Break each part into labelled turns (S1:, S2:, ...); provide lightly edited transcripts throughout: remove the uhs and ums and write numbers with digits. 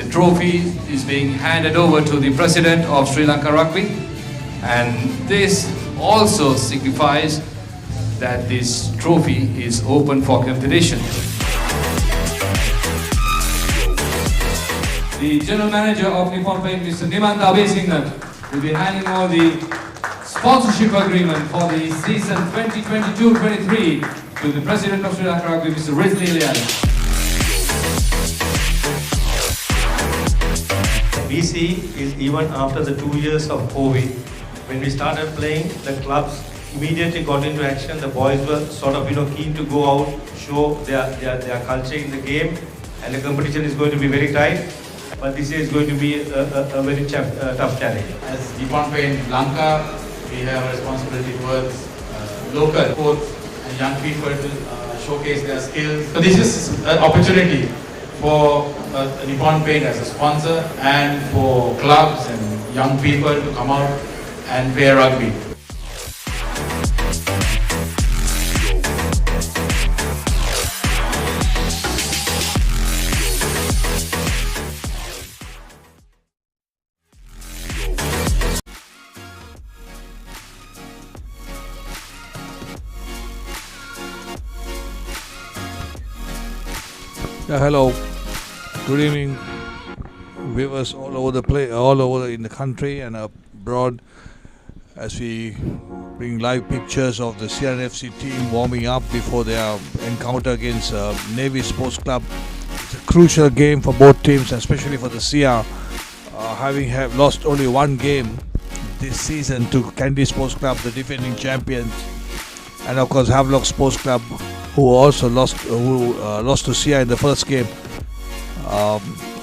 S1: the trophy is being handed over to the President of Sri Lanka Rugby, and this also signifies that this trophy is open for competition. The General Manager of Nippon Paint, Mr. Nippon will be handing over the sponsorship agreement for the season 2022-23 to the President of Sri Lanka Rugby, Mr. Rizli Ilyas.
S2: We see is even after the 2 years of COVID, when we started playing, the clubs immediately got into action. The boys were sort of keen to go out, show their culture in the game, and the competition is going to be very tight. But this year is going to be a very tough challenge.
S3: As Nippon Paint Lanka, we have a responsibility towards local sports and young people to showcase their skills. So this is an opportunity for Nippon Paint as a sponsor and for clubs and young people to come out and play rugby.
S4: Hello, good evening, viewers all over in the country and abroad, as we bring live pictures of the CRFC team warming up before their encounter against Navy Sports Club. It's a crucial game for both teams, especially for the CR, having lost only one game this season to Kandy Sports Club, the defending champions, and of course Havelock Sports Club, who also lost to CR in the first game,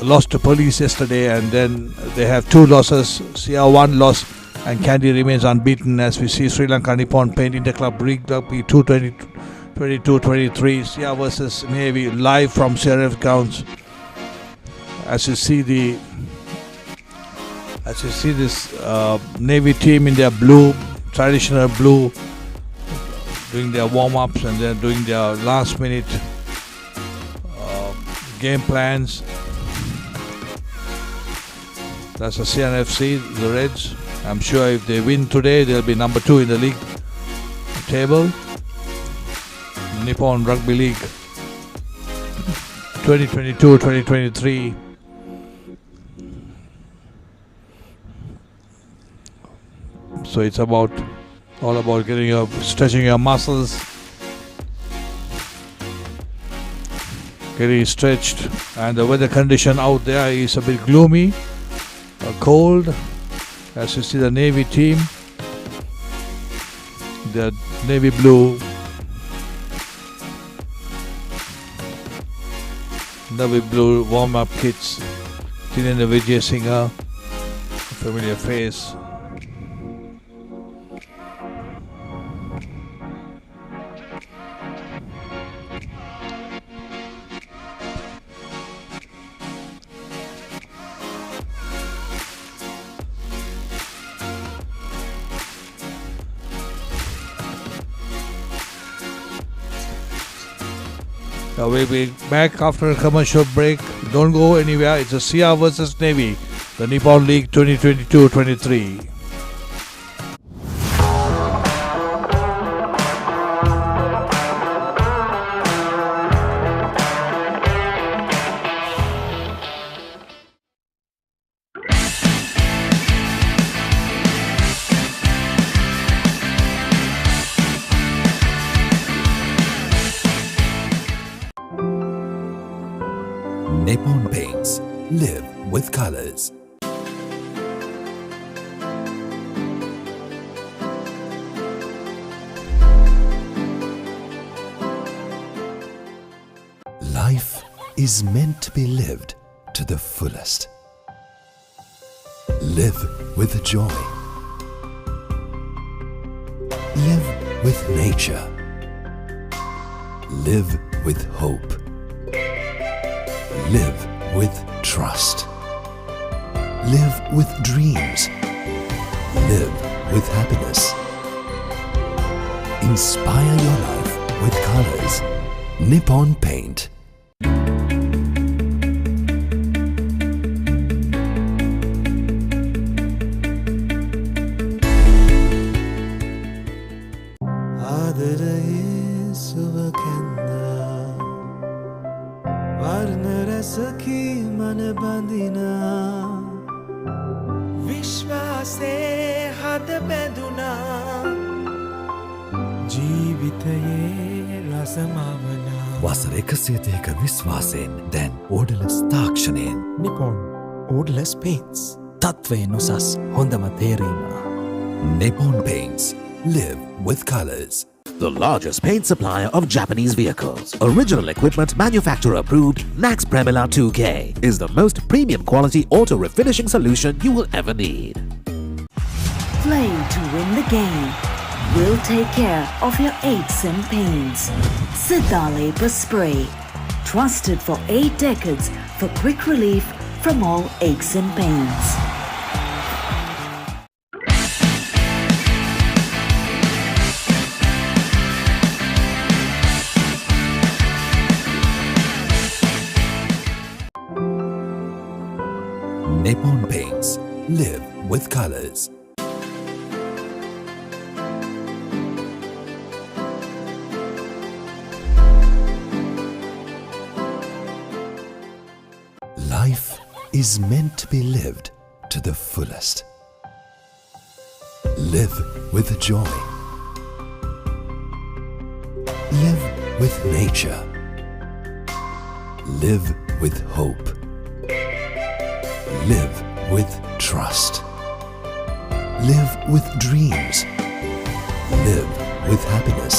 S4: lost to Police yesterday, and then they have two losses. CR one loss, and Kandy remains unbeaten, as we see Sri Lanka Nippon Paint Interclub Rugby 22-23 CR versus Navy live from CRF grounds. As you see this Navy team in their blue, traditional blue, doing their warm-ups and then doing their last-minute game plans. That's the CNFC, the Reds. I'm sure if they win today, they'll be number 2 in the league table. Nippon Rugby League 2022-2023. So it's all about stretching your muscles, getting stretched, and the weather condition out there is a bit gloomy, cold. As you see the Navy team, the navy blue warm-up kits. Tinendra Vijay Singer, familiar face. We'll be back after a commercial break. Don't go anywhere. It's a CR versus Navy, the Nippon League 2022-23.
S5: Nippon Paints. Live with colors. Life is meant to be lived to the fullest. Live with joy. Live with nature. Live with hope. Live with trust. Live with dreams. Live with happiness. Inspire your life with colors. Nippon Paint.
S6: රසකි මන බඳිනා විශ්වාසේ හද බැඳුනා ජීවිතයේ රසමවනා
S5: වසර 102ක විශ්වාසයෙන් දැන් ඕඩලස් තාක්ෂණයෙන්
S6: Nippon Odorless Paints තත්වයෙන් උසස් හොඳම තේරීම
S5: Nippon Paints. Live with colors.
S7: The largest paint supplier of Japanese vehicles, original equipment manufacturer approved, Nax Premila 2K is the most premium quality auto refinishing solution you will ever need.
S8: Play to win the game. We'll take care of your aches and pains. Sidale Spray. Trusted for 8 decades for quick relief from all aches and pains.
S5: Nippon Paints. Live with colors. Life is meant to be lived to the fullest. Live with joy. Live with nature. Live with hope. Live with trust. Live with dreams. Live with happiness.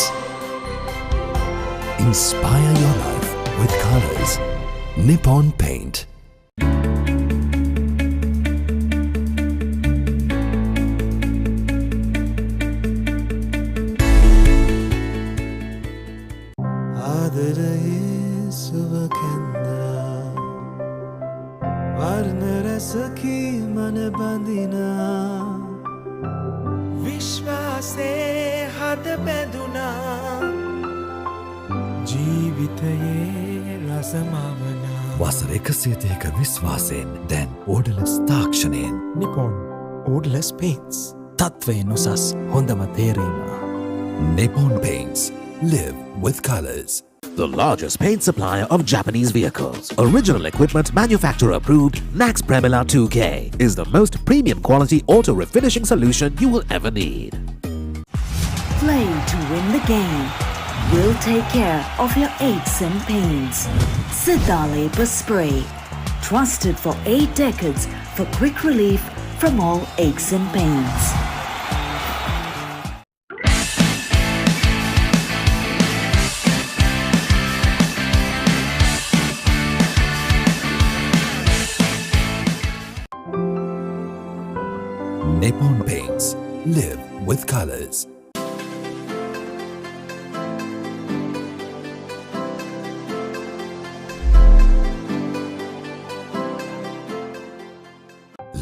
S5: Inspire your life with colors. Nippon Paint.
S6: ආදරයේ සුව කැන්දා වර්ණ රසකි මන බඳිනා විශ්වාසේ හද බැඳුනා ජීවිතයේ රසමවනා
S5: වසර 102ක විශ්වාසයෙන් දැන් ඕඩලස් තාක්ෂණයෙන්
S6: Nippon Odorless Paints තත්වයෙන් උසස් හොඳම තේරීම
S5: Nippon Paints. Live with colors.
S7: The largest paint supplier of Japanese vehicles, original equipment manufacturer approved, Nax Premila 2K is the most premium quality auto refinishing solution you will ever need.
S8: Play to win the game. We'll take care of your aches and pains. Sidale Spray. Trusted for 8 decades for quick relief from all aches and pains.
S5: Nippon Paints. Live with colors.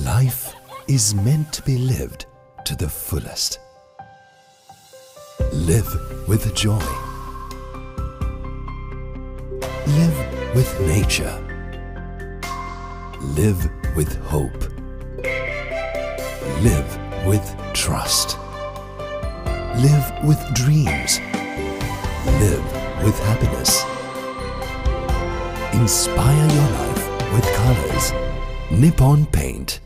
S5: Life is meant to be lived to the fullest. Live with joy. Live with nature. Live with hope. Live with trust. Live with dreams. Live with happiness. Inspire your life with colors. Nippon Paint.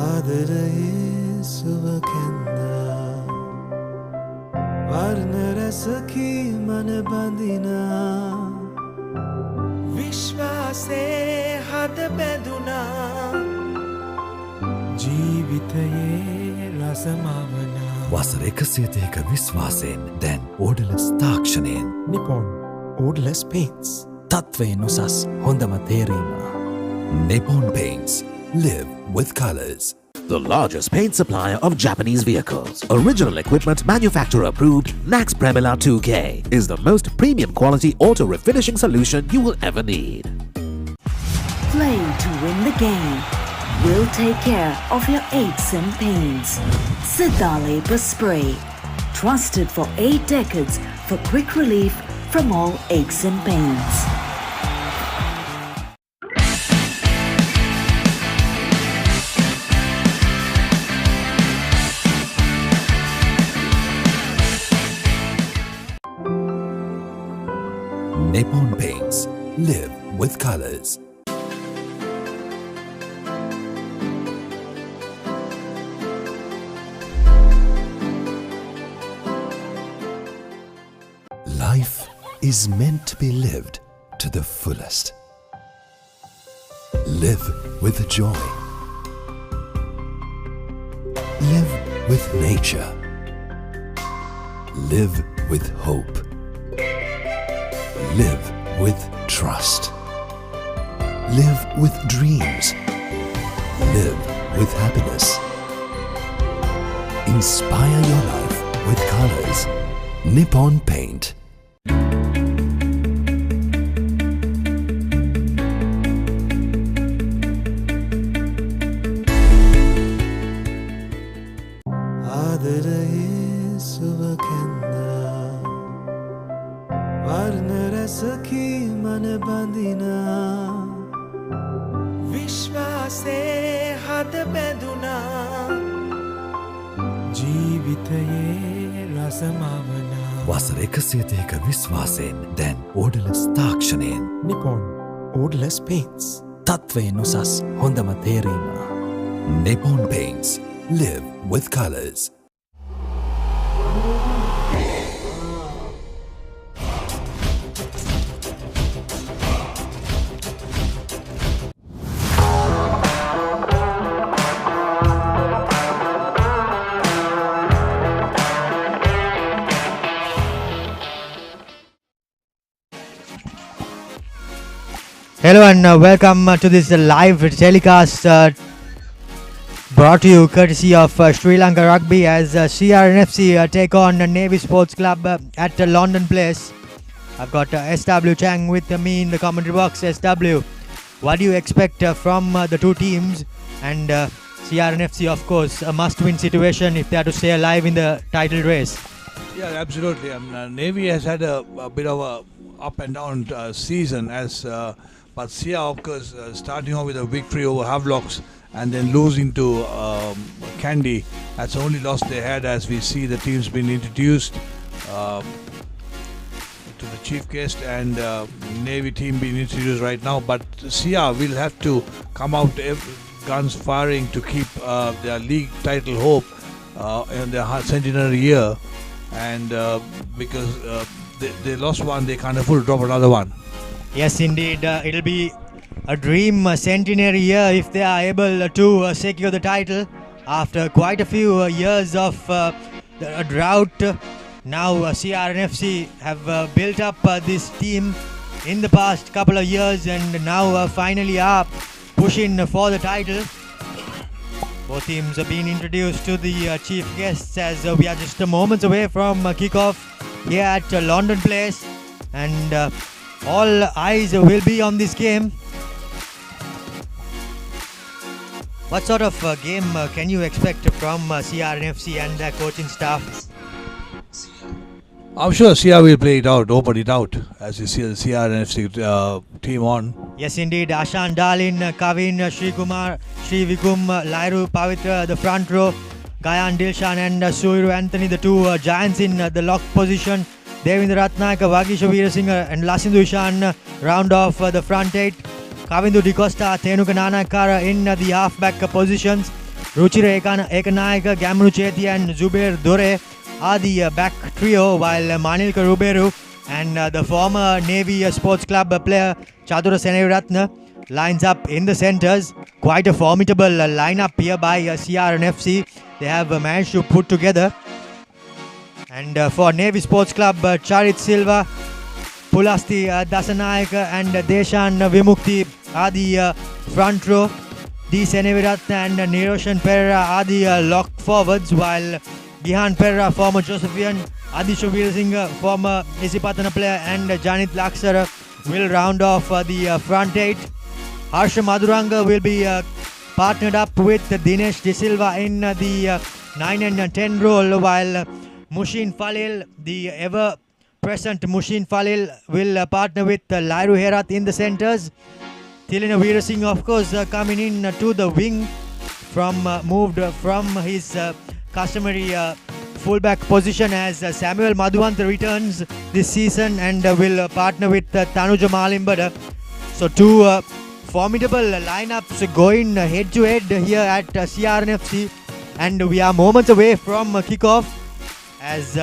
S6: ආදරයේ සුව කැන්දා වර්ණ රසකි මන බඳිනා විශ්වාසේ හද බැඳුනා ජීවිතයේ රසමවනා
S5: වසර 102ක විශ්වාසයෙන් දැන් ඕඩලස් තාක්ෂණයෙන්
S6: Nippon Odorless Paints තත්වයෙන් උසස් හොඳම තේරීම
S5: Nippon Paints. Live with colors.
S7: The largest paint supplier of Japanese vehicles, original equipment manufacturer approved, Nax Premila 2K is the most premium quality auto refinishing solution you will ever need.
S8: Play to win the game. We'll take care of your aches and pains. Sidale Spray. Trusted for 8 decades for quick relief from all aches and pains.
S5: Nippon Paints. Live with colors. Life is meant to be lived to the fullest. Live with joy. Live with nature. Live with hope. Live with trust. Live with dreams. Live with happiness. Inspire your life with colors. Nippon Paint.
S6: වසර 130ක විශ්වාසයෙන් දැන් ඕඩලස් තාක්ෂණයෙන් Nippon Odorless Paints තත්වයෙන් උසස් හොඳම තේරීම.
S5: Nippon Paints. Live with colors.
S9: Hello and welcome to this live telecast brought to you courtesy of Sri Lanka Rugby as CRNFC take on Navy Sports Club at London Place. I've got SW Chang with me in the commentary box. SW, what do you expect from the two teams? And CRNFC, of course, a must-win situation if they are to stay alive in the title race.
S4: Yeah, absolutely. Navy has had a bit of a up and down season but Sia, of course, starting off with a victory over Havelocks and then losing to Kandy. That's the only loss they had, as we see the teams being introduced to the chief guest and Navy team being introduced right now. But Sia will have to come out guns firing to keep their league title hope in their centenary year. And because they lost one, they can't afford to drop another one.
S9: Yes, indeed. It'll be a dream centenary year if they are able to secure the title after quite a few years of a drought. Now CRNFC have built up this team in the past couple of years and now finally are pushing for the title. Both teams are being introduced to the chief guests as we are just moments away from kickoff here at London Place, and all eyes will be on this game. What sort of game can you expect from CRNFC and their coaching staff?
S4: I'm sure Sia will play it out, open it out, as you see the CRNFC team on.
S9: Yes, indeed. Ashan Dalin, Kavin, Sri Kumar, Sri Vikum, Lairu, Pavitra, the front row, Gayan Dilshan and Suiru Anthony, the two giants in the lock position. Devendra Ratnayaka, Vagisha Veerasinghe and Lasindu Ishan round off the front eight. Kavindu Dicosta, Thenuka Nanakara in the half-back positions. Ruchira Ekanayaka, Gamru Chethi and Zubair Dore are the back trio, while Manilka Ruberu and the former Navy Sports Club player Chadura Seneviratne lines up in the centres. Quite a formidable lineup here by CRNFC. They have managed to put together. And for Navy Sports Club, Charit Silva, Pulasti Dasanayaka and Deshan Vimukti are the front row. D. Seneviratne and Niroshan Pereira are the lock forwards, while Gihan Pereira, former Josephian, Adisha Veerasinghe, former Isipatana player, and Janit Laksara will round off the front eight. Harsha Maduranga will be partnered up with Dinesh De Silva in the 9 and 10 role, while Mushin Falil, the ever-present Mushin Falil, will partner with Lairu Herat in the centres. Thilina Veerasinghe, of course, coming in to the wing, moved from his customary fullback position as Samuel Madhuwanta returns this season and will partner with Tanuja Malimbada. So two formidable lineups going head to head here at CRNFC, and we are moments away from kickoff as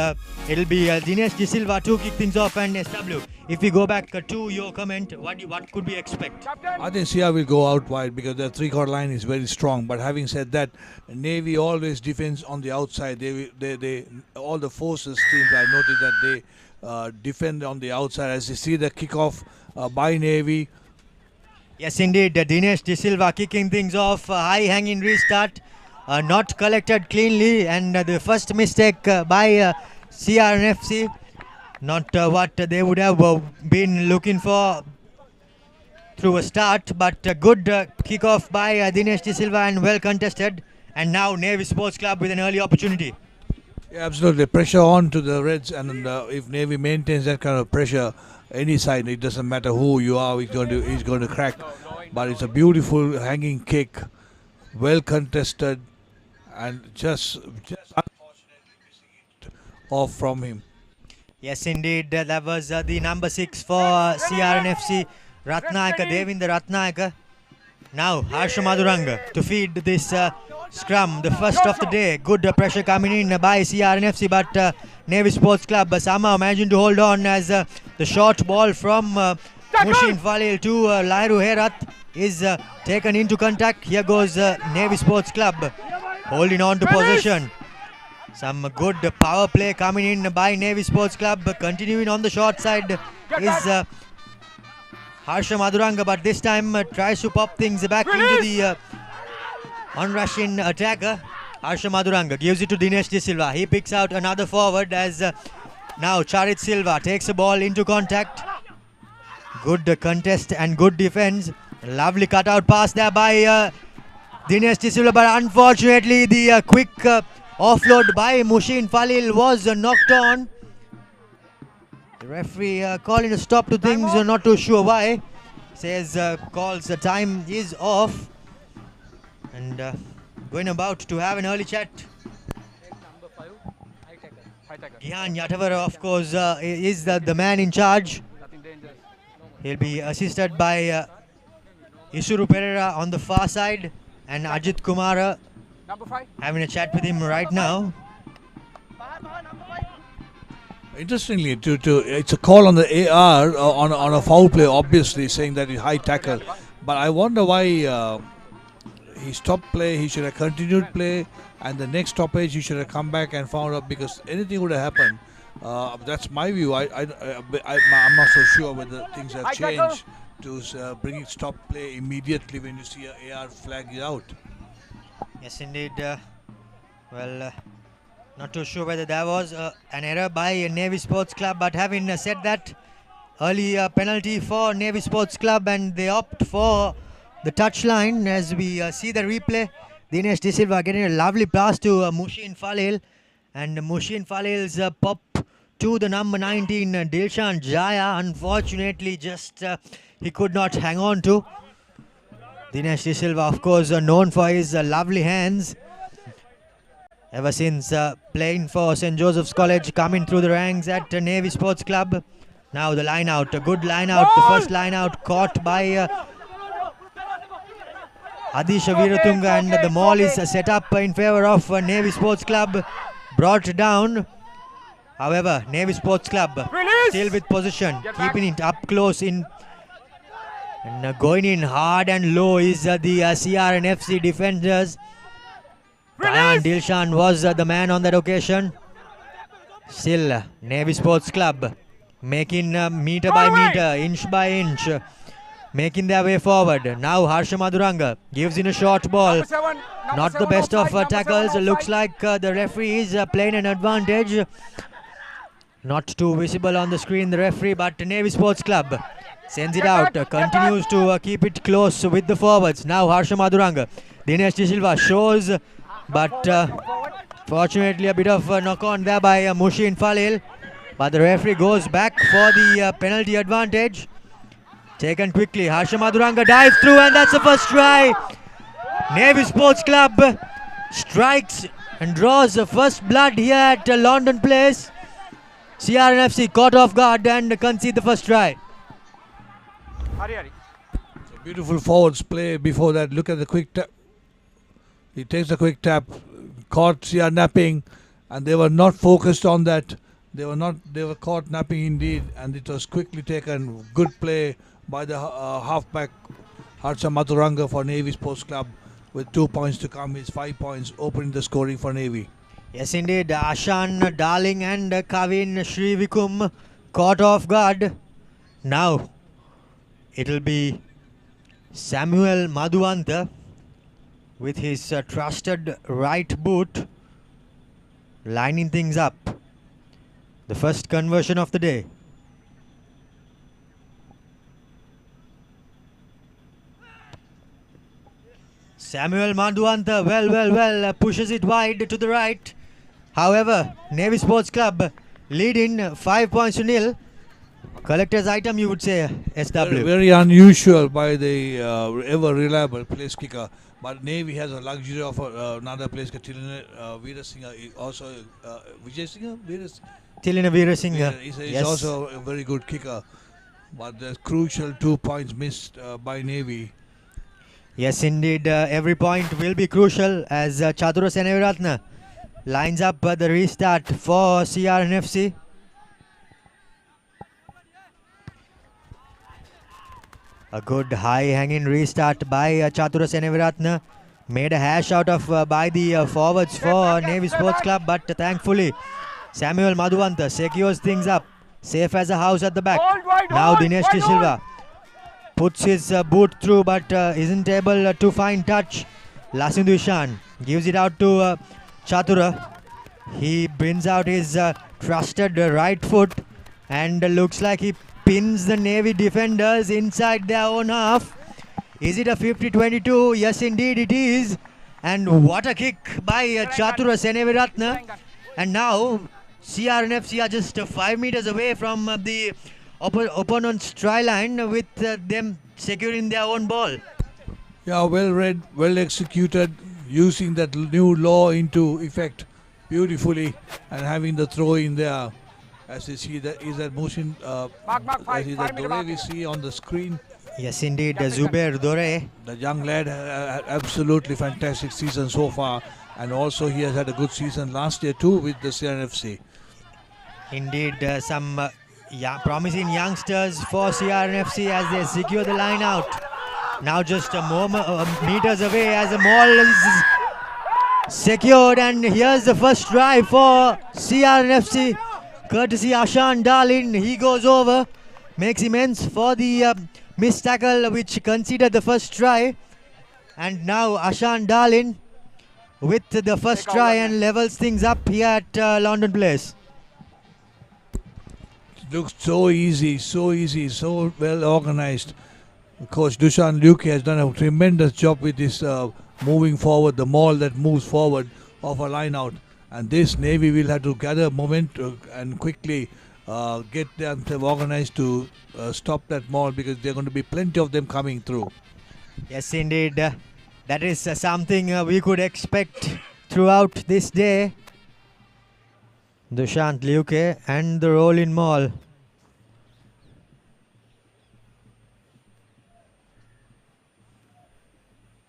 S9: it'll be Dinesh De Silva to kick things off. And SW, if we go back to your comment, what could we expect?
S4: I think CR will go out wide because their three-quarter line is very strong. But having said that, Navy always defends on the outside. They all the forces teams, I noticed that they defend on the outside. As you see the kickoff by Navy.
S9: Yes, indeed. Dinesh De Silva kicking things off. High hanging restart. Not collected cleanly. And the first mistake by CRNFC. Not what they would have been looking for through a start. But a good kickoff by Dinesh De Silva and well contested. And now Navy Sports Club with an early opportunity.
S4: Yeah, absolutely. Pressure on to the Reds. And if Navy maintains that kind of pressure, any side, it doesn't matter who you are, he's going to crack. But it's a beautiful hanging kick, well contested, and just unfortunately missing it off from him.
S9: Yes, indeed, that was the number 6 for CRNFC, Ratnayaka, Devinder Ratnayaka. Now Harsha Madhuranga to feed this scrum, the first of the day. Good pressure coming in by CRNFC, but Navy Sports Club somehow managing to hold on as the short ball from Mushin Falil to Lairu Herat is taken into contact. Here goes Navy Sports Club holding on to possession. Some good power play coming in by Navy Sports Club. Continuing on the short side is Harsha Madhuranga, but this time tries to pop things back into the on-rushing attacker. Harsha Madhuranga gives it to Dinesh De Silva. He picks out another forward as now Charit Silva takes the ball into contact. Good contest and good defense. Lovely cutout pass there by Dinesh De Silva, but unfortunately the quick offload by Mushin Falil was knocked on. The referee calling a stop to things, not too sure why. Says calls the time is off. And going about to have an early chat. Gihan Yatavara, of course, is the man in charge. He'll be assisted by Isuru Pereira on the far side and Ajit Kumara having a chat with him right now.
S4: Interestingly, it's a call on the AR on a foul play, obviously saying that it's high tackle. But I wonder why he stopped play. He should have continued play, and the next stoppage he should have come back and found out, because anything would have happened. That's my view. I'm not so sure whether things have changed to bringing stop play immediately when you see a AR flag out.
S9: Yes, indeed. Well, not too sure whether there was an error by Navy Sports Club, but having said that, early penalty for Navy Sports Club, and they opt for the touchline as we see the replay. Dinesh De Silva getting a lovely pass to Mushin Falil, and Mushin Falil's pop to the number 19 Dilshan Jaya, unfortunately just he could not hang on to. Dinesh De Silva, of course, known for his lovely hands ever since playing for St. Joseph's College, coming through the ranks at Navy Sports Club. Now the line out, a good line out, the first line out caught by Adisha Veeratunga, and the maul is set up in favour of Navy Sports Club, brought down. However, Navy Sports Club still with possession, keeping it up close in, and going in hard and low is the CRNFC defenders. Kayan Dilshan was the man on that occasion. Still, Navy Sports Club making meter by meter, inch by inch, making their way forward. Now Harsha Madhuranga gives in a short ball. Not the best of tackles. Looks like the referee is playing an advantage. Not too visible on the screen, the referee, but Navy Sports Club sends it out, continues to keep it close with the forwards. Now Harsha Madhuranga. Dinesh De Silva shows, but fortunately a bit of a knock on there by Mushin Falil. But the referee goes back for the penalty advantage. Taken quickly. Harsha Madhuranga dives through, and that's the first try. Navy Sports Club strikes and draws the first blood here at London Place. CRNFC caught off guard and concede the first try.
S4: So beautiful forwards play before that. Look at the quick tap. He takes the quick tap, caught CR napping, and they were not focused on that. They were caught napping indeed, and it was quickly taken. Good play by the halfback Harsha Mathuranga for Navy Sports Club. With 2 points to come, it's 5 points, opening the scoring for Navy.
S9: Yes, indeed. Ashan Darling and Kavin Srivikum caught off guard. Now it'll be Samuel Madhuanta with his trusted right boot lining things up. The first conversion of the day. Samuel Madhuanta well pushes it wide to the right. However, Navy Sports Club lead in 5 points to nil. Collector's item, you would say, SW.
S4: Very unusual by the ever reliable place kicker. But Navy has a luxury of another place kicker, Veerasinghe, also Vijay Singh?
S9: Tilina Veerasinghe.
S4: He's also a very good kicker. But the crucial 2 points missed by Navy.
S9: Yes, indeed. Every point will be crucial as Chatura Seneviratna lines up the restart for CRNFC. A good high hanging restart by Chatura Seneviratna. Made a hash out of by the forwards for Navy Sports Club, but thankfully Samuel Madhuanta secures things up. Safe as a house at the back. Now Dinesh De Silva puts his boot through but isn't able to find touch. Lasindu Ishan gives it out to Chatura. He brings out his trusted right foot and looks like he pins the Navy defenders inside their own half. Is it a 50-22? Yes, indeed it is. And what a kick by Chatura Seneviratna. And now CRNFC are just 5 meters away from the opponent's try line with them securing their own ball.
S4: Yeah, well read, well executed, using that new law into effect beautifully and having the throw in there. As you see, that is that motion, as is that Dore we see on the screen.
S9: Yes, indeed, Zubair Dore.
S4: The young lad had absolutely fantastic season so far, and also he has had a good season last year too with the CRNFC.
S9: Indeed, some promising youngsters for CRNFC as they secure the line out. Now just more meters away as the maul is secured, and here's the first try for CRNFC. Courtesy Ashan Darlin, he goes over, makes amends for the missed tackle which conceded the first try. And now Ashan Darlin with the first try and levels things up here at London Place.
S4: It looks so easy, so well organized. Coach Dushan Luke has done a tremendous job with this moving forward, the maul that moves forward of a line out. And this Navy will have to gather momentum and quickly get themselves organized to stop that maul, because there are going to be plenty of them coming through.
S9: Yes, indeed. That is something we could expect throughout this day. Dushant Luke and the roll-in maul.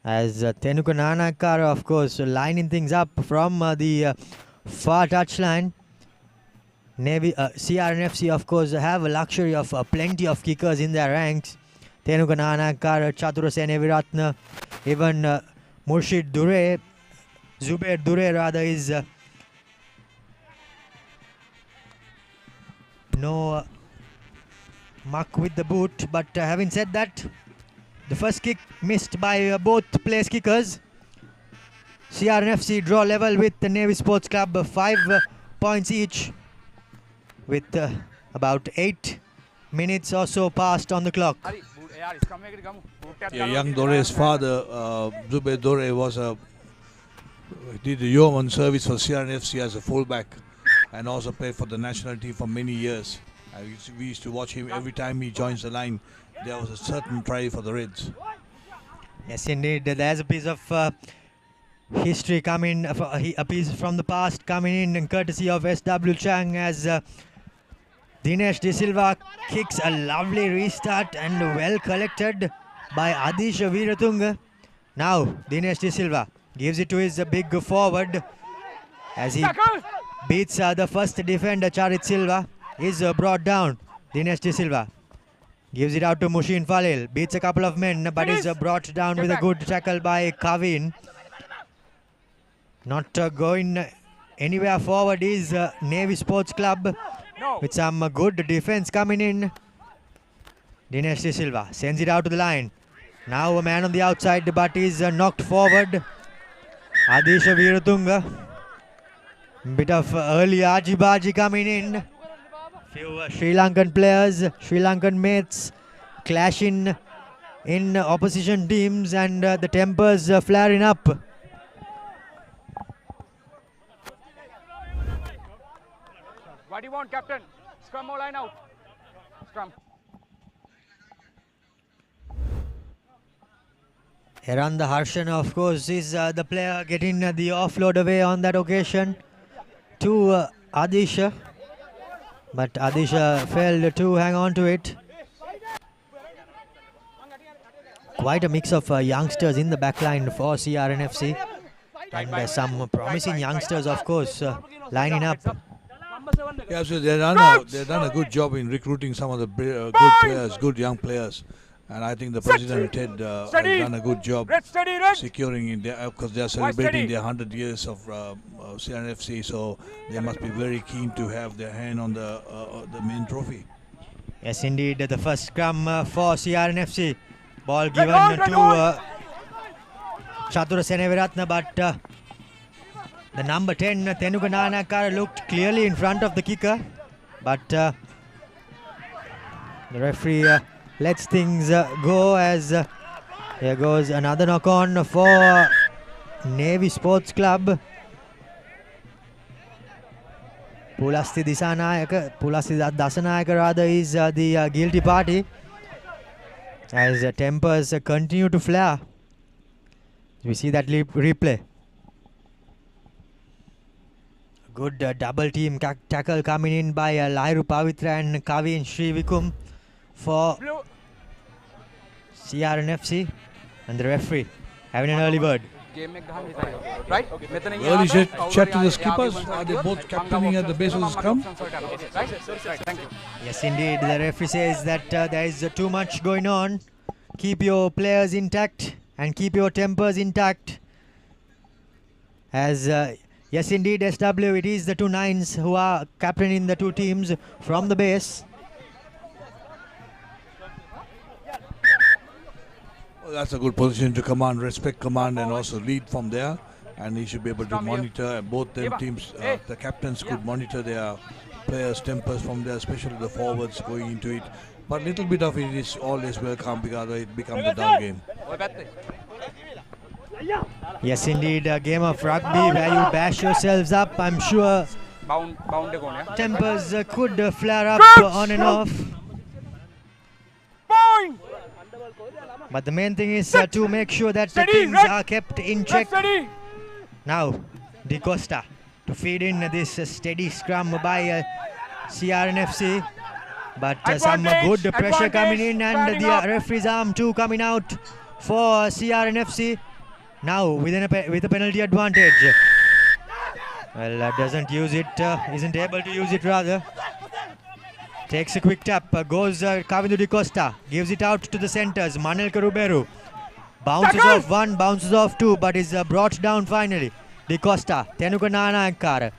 S9: As Tenuka Nanakara, of course, lining things up from the far touchline. Navy, CRNFC, of course, have a luxury of plenty of kickers in their ranks. Tenuka Nanakara, Chatura Seneviratna, even Murshid Dure, Zubair Dure rather, is no muck with the boot. But having said that, the first kick missed by both place kickers. CRNFC draw level with the Navy Sports Club, 5 points each, with about 8 minutes or so passed on the clock.
S4: Yeah, young Dore's father, Zubair Dore, did a yeoman service for CRNFC as a fullback and also played for the national team for many years. We used to watch him every time he joins the line. There was a certain try for the Reds.
S9: Yes, indeed. There's a piece of history coming, a piece from the past coming in courtesy of SW Chang as Dinesh De Silva kicks a lovely restart and well collected by Adish Veeratunga. Now Dinesh De Silva gives it to his big forward as he beats the first defender. Charit Silva is brought down. Dinesh De Silva gives it out to Mushin Falil, beats a couple of men but is brought down with a good tackle by Kavin. Not going anywhere forward is Navy Sports Club with some good defense coming in. Dinesh De Silva sends it out to the line. Now a man on the outside but is knocked forward. Adisha Veeratunga. Bit of early argy-bargy coming in. Few Sri Lankan players, Sri Lankan mates clashing in opposition teams and the tempers flaring up.
S10: What do you want, Captain? Scrum or line out? Scrum.
S9: Heranda Harshan, of course, is the player getting the offload away on that occasion to Adisha. But Adisha failed to hang on to it. Quite a mix of youngsters in the backline for CRNFC. And some promising youngsters, of course, lining up.
S4: Yeah, so they've done a good job in recruiting some of the good players, good young players. And I think the President Ted has done a good job securing in there because they are celebrating their 100 years of CRNFC, so they must be very keen to have their hand on the main trophy.
S9: Yes, indeed, the first scrum for CRNFC. Ball given to Chatura Seneviratna, but the number 10, Tenuka Nanakara, looked clearly in front of the kicker, but the referee lets things go as here goes another knock on for Navy Sports Club. Pulasti Dasanayaka rather is the guilty party as tempers continue to flare. We see that replay. Good double team tackle coming in by Lairu Pavitra and Kavin Srivikum for CRNFC, and the referee having an early word.
S10: Right?
S4: Early chat to the skippers. Are they both captaining at the base of the scrum?
S9: Yes, indeed. The referee says that there is too much going on. Keep your players intact and keep your tempers intact. As yes, indeed, SW, it is the two nines who are captaining the two teams from the base.
S4: Well, that's a good position to command, respect command, and also lead from there. And he should be able to monitor both them teams. The captains could monitor their players' tempers from there, especially the forwards going into it. But little bit of it is always welcome because it becomes a dull game.
S9: Yes, indeed, a game of rugby where you bash yourselves up. I'm sure tempers could flare up on and off. But the main thing is to make sure that the things are kept in check. Now, De Costa to feed in this steady scrum by CRNFC. But some good pressure coming in and the referee's arm too coming out for CRNFC. Now within with a penalty advantage. Well, doesn't use it, isn't able to use it rather. Takes a quick tap, goes Kavindu De Costa, gives it out to the centers. Manel Karuberu bounces off one, bounces off two, but is brought down finally. De Costa, Tenuka Nanayankara.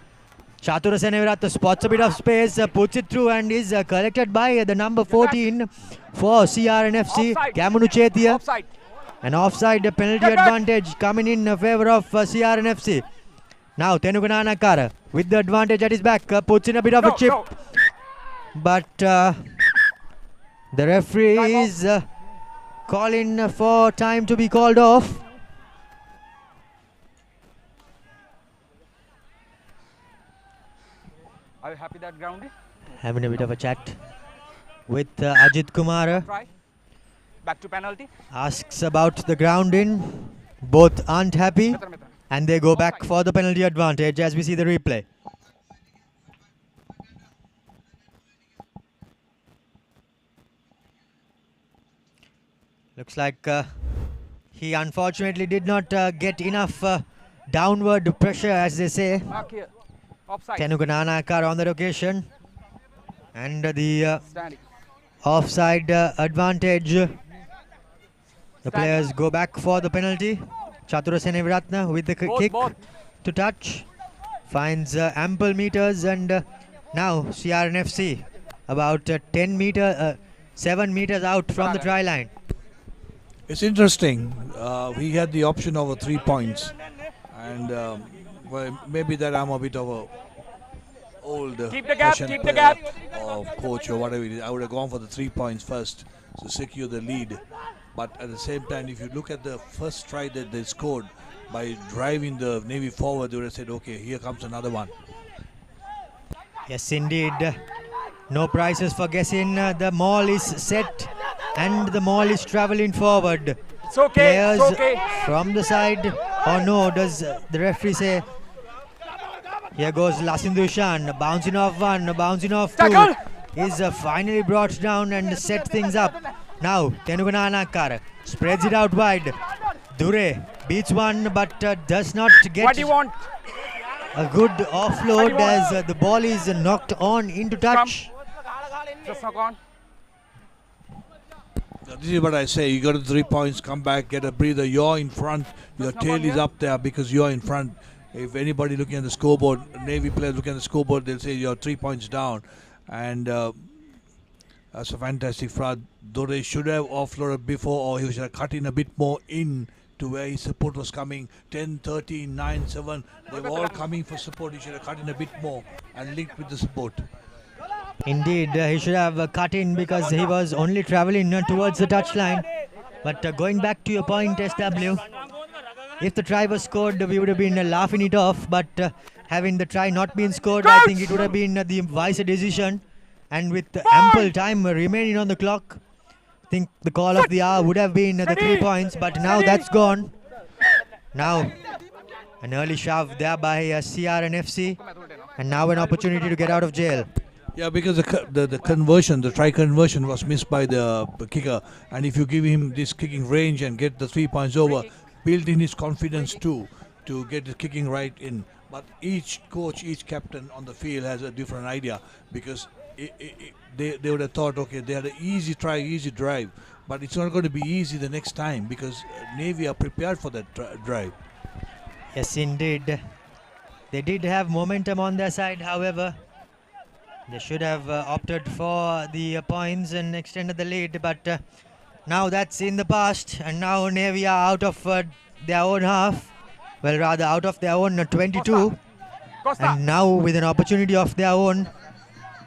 S9: Chatura Seneviratna spots a bit of space, puts it through and is collected by the number 14 for CRNFC, Kamunu Chetia. An offside penalty advantage coming in favour of CRNFC. Now Tenuka Nanayankara with the advantage at his back, puts in a bit of a chip. But the referee is calling for time to be called off.
S10: Are you happy that ground?
S9: Having a bit of a chat with Ajit Kumar.
S10: Back to penalty.
S9: Asks about the grounding. Both aren't happy And they go back for the penalty advantage as we see the replay. Looks like he unfortunately did not get enough downward pressure, as they say. Tenugananakar on the occasion. And the offside advantage. The players go back for the penalty. Chatura Seneviratne with the kick to touch. Finds ample meters, and now CRNFC about 7 meters out from the try line.
S4: It's interesting. He had the option of 3 points, and well, maybe that I'm a bit of a old fashioned player or coach or whatever it is. I would have gone for the 3 points first to secure the lead. But at the same time, if you look at the first try that they scored by driving the Navy forward, they would have said, okay, here comes another one.
S9: Yes, indeed. No prizes for guessing. The maul is set and the maul is traveling forward.
S10: It's okay.
S9: Players from the side. Oh no, does the referee say? Here goes Lasindushan, bouncing off one, bouncing off two. Is finally brought down and set things up. Now Tenugananakar spreads it out wide. Dure beats one but does not get a good offload as the ball is knocked on into touch.
S4: This is what I say. You got 3 points, come back, get a breather. You're in front. Your tail is up there because you're in front. If anybody looking at the scoreboard, Navy players looking at the scoreboard, they'll say you're 3 points down. And that's a fantastic fraud. Dore should have offloaded before, or he should have cut in a bit more in to where his support was coming. 10, 13, 9, 7. They were all coming for support. He should have cut in a bit more and linked with the support.
S9: Indeed, he should have cut in because he was only travelling towards the touchline. But going back to your point, SW, if the try was scored, we would have been laughing it off. But having the try not been scored, I think it would have been the wiser decision. And with ample time remaining on the clock, I think the call of the hour would have been the 3 points. But now that's gone. Now an early shove there by CRNFC. And now an opportunity to get out of jail.
S4: Yeah, because the conversion, the try conversion was missed by the kicker. And if you give him this kicking range and get the 3 points over, build in his confidence too to get the kicking right in. But each coach, each captain on the field has a different idea because they would have thought, okay, they had an easy try, easy drive. But it's not going to be easy the next time because Navy are prepared for that drive.
S9: Yes, indeed. They did have momentum on their side, however. They should have opted for the points and extended the lead, but now that's in the past, and now Navy are out of their own half, well, rather out of their own 22, and now with an opportunity of their own.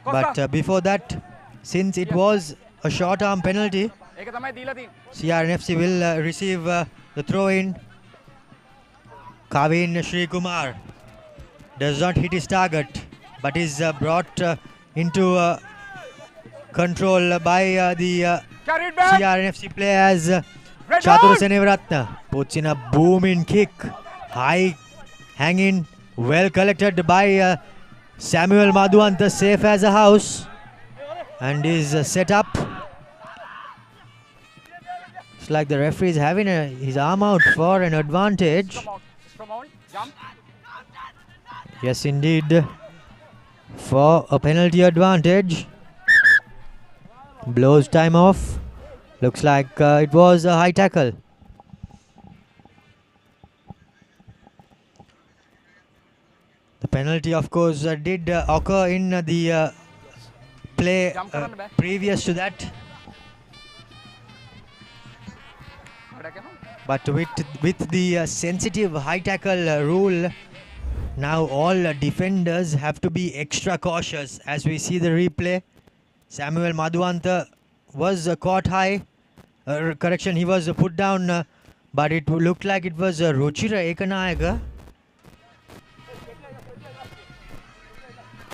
S9: But before that, since it was a short arm penalty, CRNFC will receive the throw-in. Kavin Srikumar does not hit his target, but is brought into control by the CRNFC players. Chatura Seneviratne puts in a booming kick, high hanging, well collected by Samuel Madhuanta, safe as a house, and is set up. It's like the referee is having his arm out for an advantage. Yes, indeed. For a penalty advantage. Blows time off. Looks like it was a high tackle. The penalty, of course, did occur in the play previous to that. But with the sensitive high tackle rule, now all defenders have to be extra cautious. As we see the replay, Samuel Madhuanta was caught high. Correction, he was put down, but it looked like it was Ruchira Ekanayaka.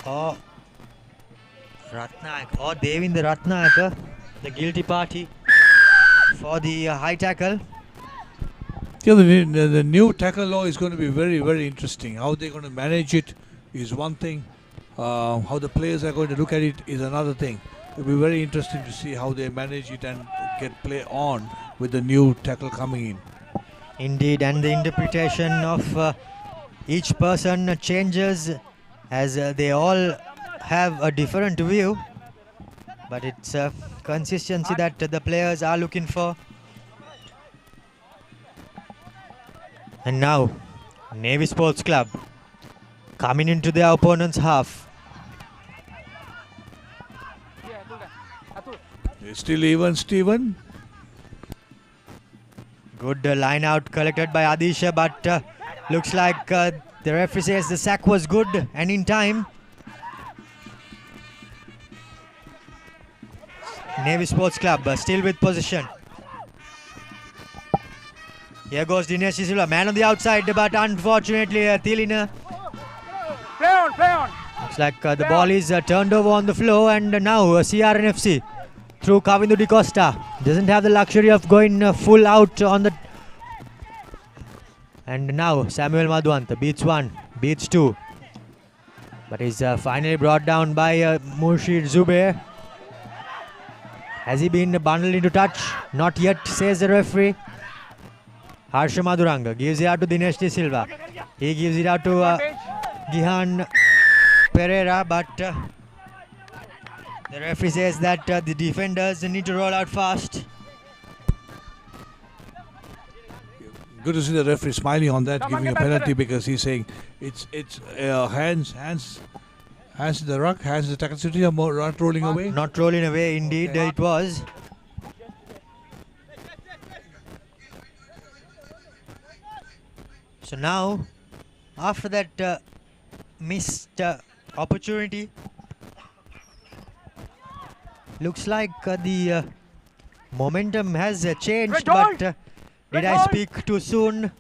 S9: Or Ratnayak, or Devinder Ratnayaka, the guilty party for the high tackle.
S4: Yeah, the new tackle law is going to be very, very interesting. How they're going to manage it is one thing. How the players are going to look at it is another thing. It'll be very interesting to see how they manage it and get play on with the new tackle coming in.
S9: Indeed, and the interpretation of each person changes as they all have a different view. But it's consistency that the players are looking for. And now, Navy Sports Club coming into their opponent's half.
S4: It's still even, Steven.
S9: Good line out collected by Adisha, but looks like the referee says the sack was good and in time. Navy Sports Club still with possession. Here goes Dinesh Silva, man on the outside, but unfortunately Tilina.
S10: Play on, play on.
S9: Looks like the ball is turned over on the floor, and now CRNFC through Kavindu Di Costa doesn't have the luxury of going full out on the. And now Samuel Madhuanta beats one, beats two, but is finally brought down by Murshid Zubair. Has he been bundled into touch? Not yet, says the referee. Harsha Madhuranga gives it out to Dinesh De Silva. He gives it out to Gihan Pereira, but the referee says that the defenders need to roll out fast.
S4: Good to see the referee smiling on that, giving a penalty, because he's saying it's hands to the ruck, hands to the tackle city, or not rolling away.
S9: Not rolling away, indeed it was. So now, after that missed opportunity, looks like the momentum has changed, but did I speak too soon?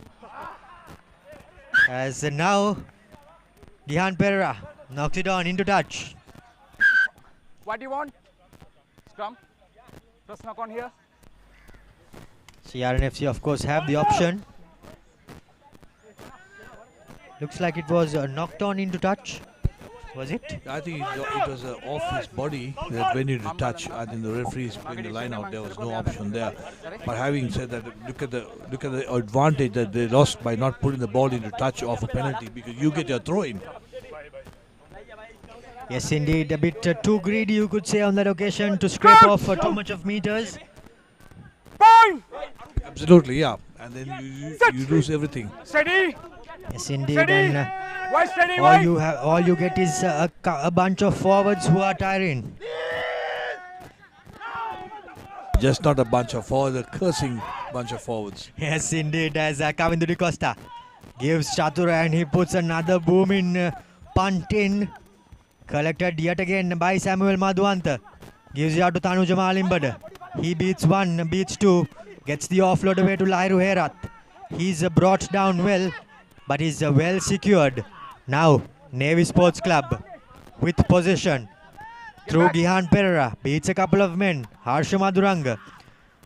S9: As now, Gihan Pereira knocks it on into touch.
S10: What do you want? Scrum. Just knock on here.
S9: CRNFC of course have the option. Looks like it was knocked on into touch. Was it?
S4: I think it was off his body that when you touch. I think the referee is putting the line out. There was no option there. But having said that, look at the advantage that they lost by not putting the ball into touch of a penalty, because you get your throw in.
S9: Yes, indeed, a bit too greedy, you could say, on that occasion to scrape off too much of meters.
S4: Absolutely, yeah. And then you lose everything.
S10: Steady.
S9: Yes, indeed.
S10: Steady.
S9: And all you get is a bunch of forwards who are tiring.
S4: Just not a bunch of forwards, a cursing bunch of forwards.
S9: Yes, indeed, as Kavindu Di Costa gives Chatura and he puts another boom in punt in. Collected yet again by Samuel Madhuanta. Gives it out to Tanu Jamal Imbada. He beats one, beats two, gets the offload away to Lairu Herat. He's brought down well, but he's well secured. Now, Navy Sports Club with possession through Gihan Pereira. Beats a couple of men. Harsha Madhuranga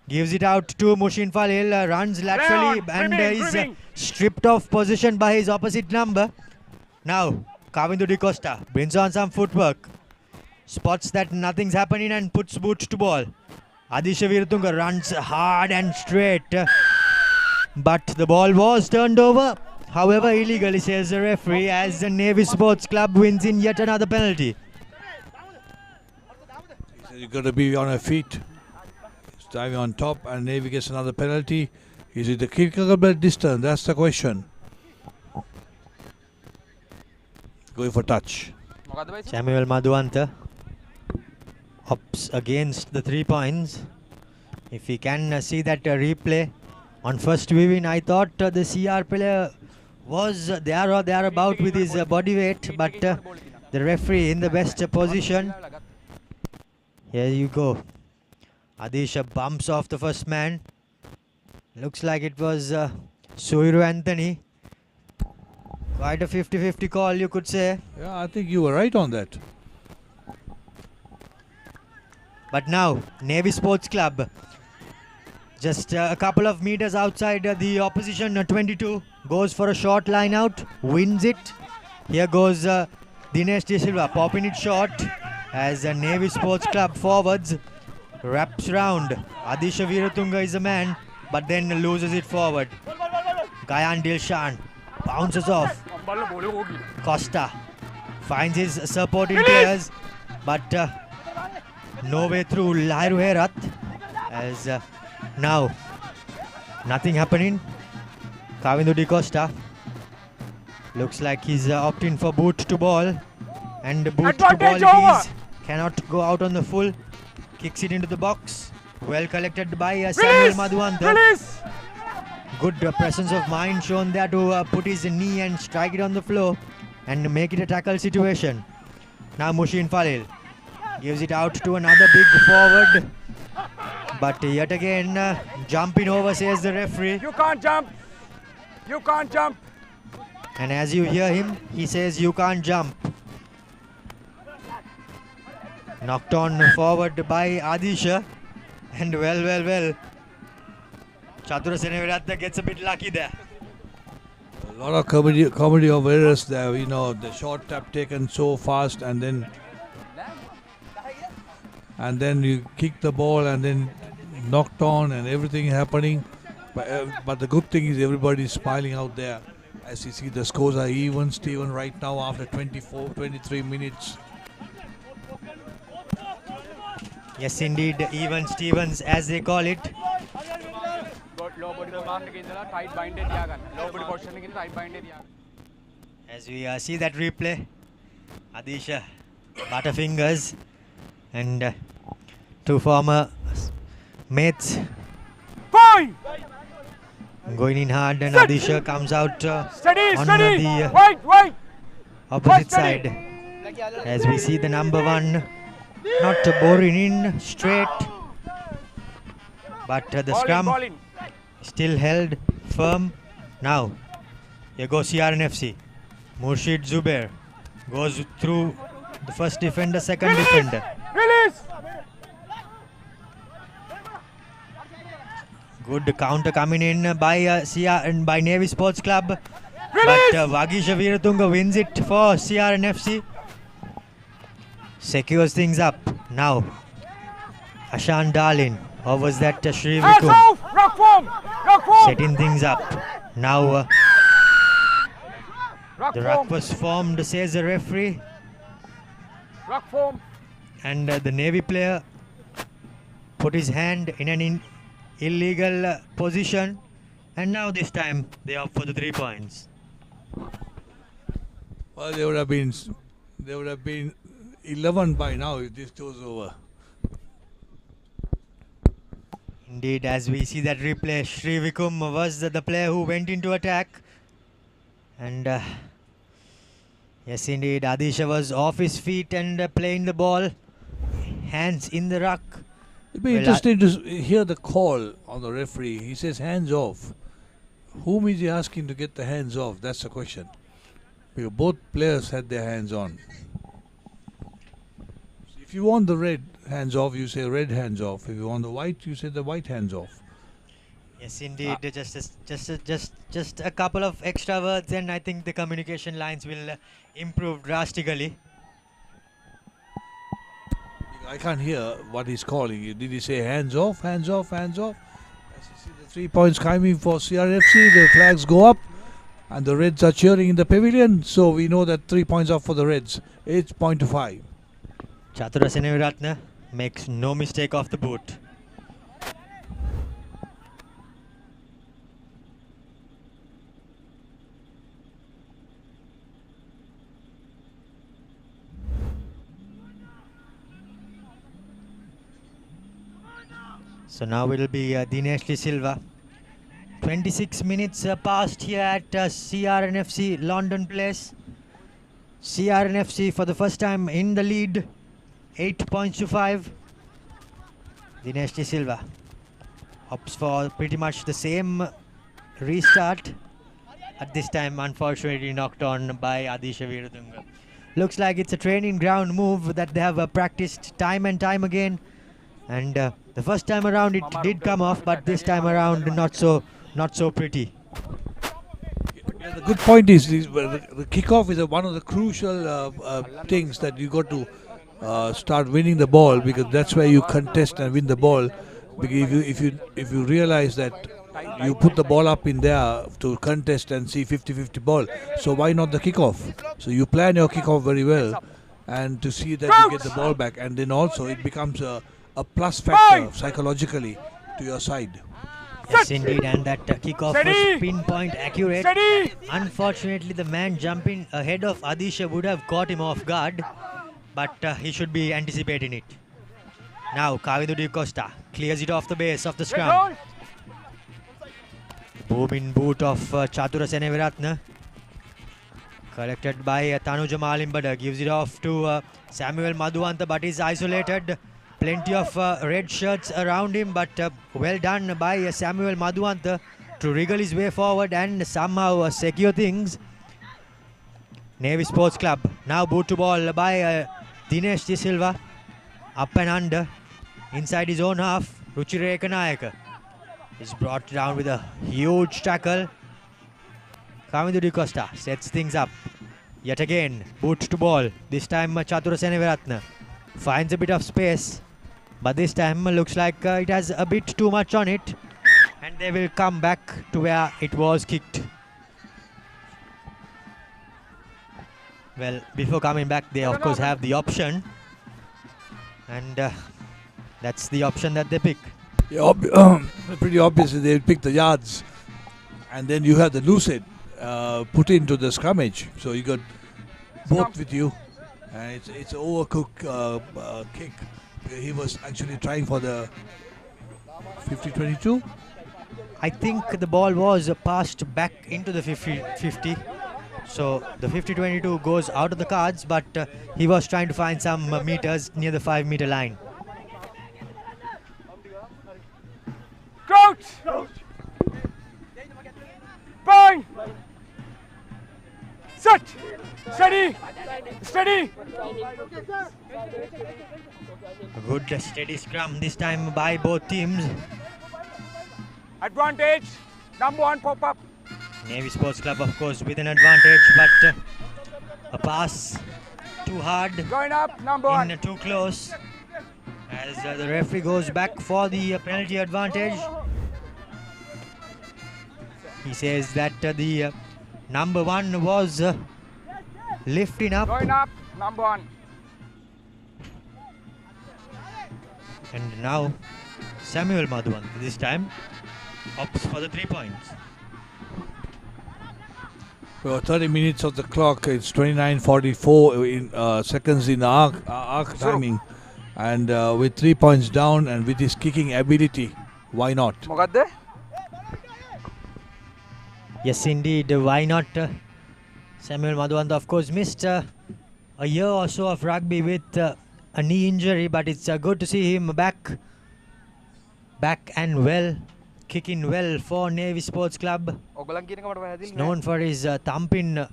S9: gives it out to Mushin Falil. Runs laterally and is stripped of position by his opposite number. Now, Kavindu Di Costa brings on some footwork. Spots that nothing's happening and puts boot to ball. Adisha Viratunga runs hard and straight. But the ball was turned over. However, illegally, says the referee, as the Navy Sports Club wins in yet another penalty.
S4: He said you've got to be on your feet. He's diving on top, and Navy gets another penalty. Is it the kickable distance? That's the question. Going for touch.
S9: Samuel Madhuanta opts against the 3 points. If we can see that replay on first viewing, I thought the CR player was there or thereabout with his body weight, but the referee in the best position. Here you go. Adisha bumps off the first man. Looks like it was Suiru Anthony. Quite a 50-50 call, you could say.
S4: Yeah, I think you were right on that.
S9: But now, Navy Sports Club Just a couple of meters outside the opposition 22. Goes for a short line out. Wins it. Here goes Dinesh De Silva popping it short as Navy Sports Club forwards. Wraps round. Adisha Veeratunga is a man, but then loses it forward. Gayan Dilshan bounces off. Costa finds his supporting players, but no way through Lairu Herat. As now nothing happening. Kavindu Di Costa looks like he's opting for boot to ball, and boot to ball it is. Cannot go out on the full. Kicks it into the box. Well collected by Samuel Madhuanta. Good presence of mind shown there to put his knee and strike it on the floor and make it a tackle situation. Now Mushin Falil gives it out to another big forward, but yet again jumping over, says the referee.
S10: You can't jump. You can't jump.
S9: And as you hear him, he says you can't jump. Knocked on forward by Adisha, and well. Chatura Seneviratne gets a bit lucky there.
S4: A lot of comedy of errors there. The short tap taken so fast, and then you kick the ball and then knocked on and everything happening. But the good thing is everybody's smiling out there. As you see, the scores are even. Steven right now after 23 minutes.
S9: Yes, indeed, even Stevens, as they call it. As we see that replay, Adisha butterfingers and two former mates going in hard, and Adisha comes out on the opposite side. As we see the number one not boring in straight, but the scrum still held firm. Now here goes CRNFC. Murshid Zubair goes through the first defender, second defender. Good counter coming in by Navy Sports Club, but Vagisha Veeratunga wins it for CRNFC. Secures things up. Now Ashan Darlin, or was that Shri Vikum? Setting things up. Now the ruck was formed, says the referee. And the Navy player put his hand in an illegal position, and now this time they opt for the 3 points.
S4: Well, they would have been 11 by now if this goes over.
S9: Indeed, as we see that replay, Shri Vikum was the player who went into attack, and yes, indeed, Adisha was off his feet and playing the ball, hands in the ruck.
S4: It'd be interesting to hear the call on the referee. He says hands off. Whom is he asking to get the hands off? That's the question. Because both players had their hands on. If you want the red hands off, you say red hands off. If you want the white, you say the white hands off.
S9: Yes, indeed. Just a couple of extra words, and I think the communication lines will improve drastically.
S4: I can't hear what he's calling. Did he say hands off, hands off, hands off? As you see the 3 points coming for CRFC, the flags go up and the Reds are cheering in the pavilion. So we know that 3 points up for the Reds. It's 0.5.
S9: Chatura Seneviratne makes no mistake off the boot. So now it will be Dinesh De Silva. 26 minutes passed here at CRNFC London Place. CRNFC for the first time in the lead, 8 points to 5. Dinesh De Silva opts for pretty much the same restart. At this time, unfortunately, knocked on by Adisha Veeratunga. Looks like it's a training ground move that they have practiced time and time again. And The first time around it did come off, but this time around not so pretty.
S4: Yeah, the good point is the kickoff is one of the crucial things that you got to start winning the ball, because that's where you contest and win the ball. Because if you realize that you put the ball up in there to contest and see 50-50 ball, so why not the kickoff? So you plan your kickoff very well, and to see that you get the ball back, and then also it becomes a plus factor psychologically to your side.
S9: Yes, indeed, and that kickoff was pinpoint accurate. Unfortunately, the man jumping ahead of Adisha would have caught him off guard, but he should be anticipating it. Now, Kavidu Di Costa clears it off the base of the scrum. Booming boot of Chatura Seneviratne. Collected by Tanuja Malimbada. Gives it off to Samuel Madhuanta, but is isolated. Plenty of red shirts around him, but well done by Samuel Madhuanta to wriggle his way forward and somehow secure things. Navy Sports Club. Now boot to ball by Dinesh De Silva. Up and under. Inside his own half. Ruchira Ekanayaka is brought down with a huge tackle. Kavindu Di Costa sets things up. Yet again, boot to ball. This time Chatura Seneviratne finds a bit of space, but this time looks like it has a bit too much on it, and they will come back to where it was kicked. Well, before coming back, they of course have the option, and that's the option that they pick.
S4: Yeah, pretty obviously they pick the yards, and then you have the loose head put into the scrummage, so you got both with you, and it's an overcooked kick. He was actually trying for the 50-22.
S9: I think the ball was passed back into the 50-50, so the 50-22 goes out of the cards, but he was trying to find some meters near the 5-meter line.
S10: Crouch! Bang! Set! Steady! Steady!
S9: A good steady scrum this time by both teams.
S10: Advantage! Number 1 pop up.
S9: Navy Sports Club of course with an advantage, but a pass too hard.
S10: Going up, number 1.
S9: In too close. As the referee goes back for the penalty advantage. He says that the number 1 was lifting up.
S10: Going up, number 1.
S9: And now Samuel Madhuvan this time opts for the 3 points.
S4: Well, 30 minutes of the clock. It's 29:44 in seconds in arc timing, and with 3 points down and with his kicking ability, why not?
S9: Yes, indeed. Why not? Samuel Madhuanta, of course, missed a year or so of rugby with a knee injury, but it's good to see him back and well, kicking well for Navy Sports Club. He's known for his thumping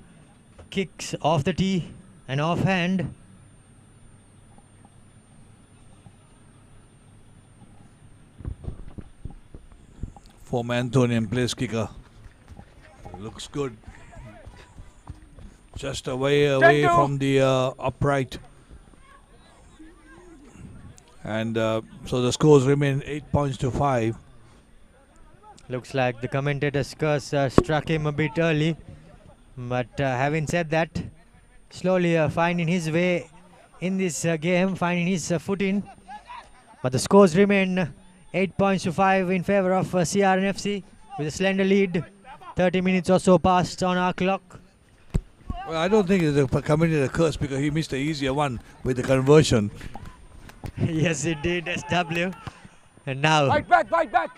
S9: kicks off the tee and offhand.
S4: Former Antonian place kicker. Looks good. Just away from the upright. And so the scores remain 8 points to 5.
S9: Looks like the commentator's curse struck him a bit early. But having said that, slowly finding his way in this game, finding his footing. But the scores remain 8 points to 5 in favor of CRNFC with a slender lead. 30 minutes or so passed on our clock.
S4: Well, I don't think it's a commentator curse because he missed the easier one with the conversion.
S9: Yes, it did, SW. And now
S10: Right back.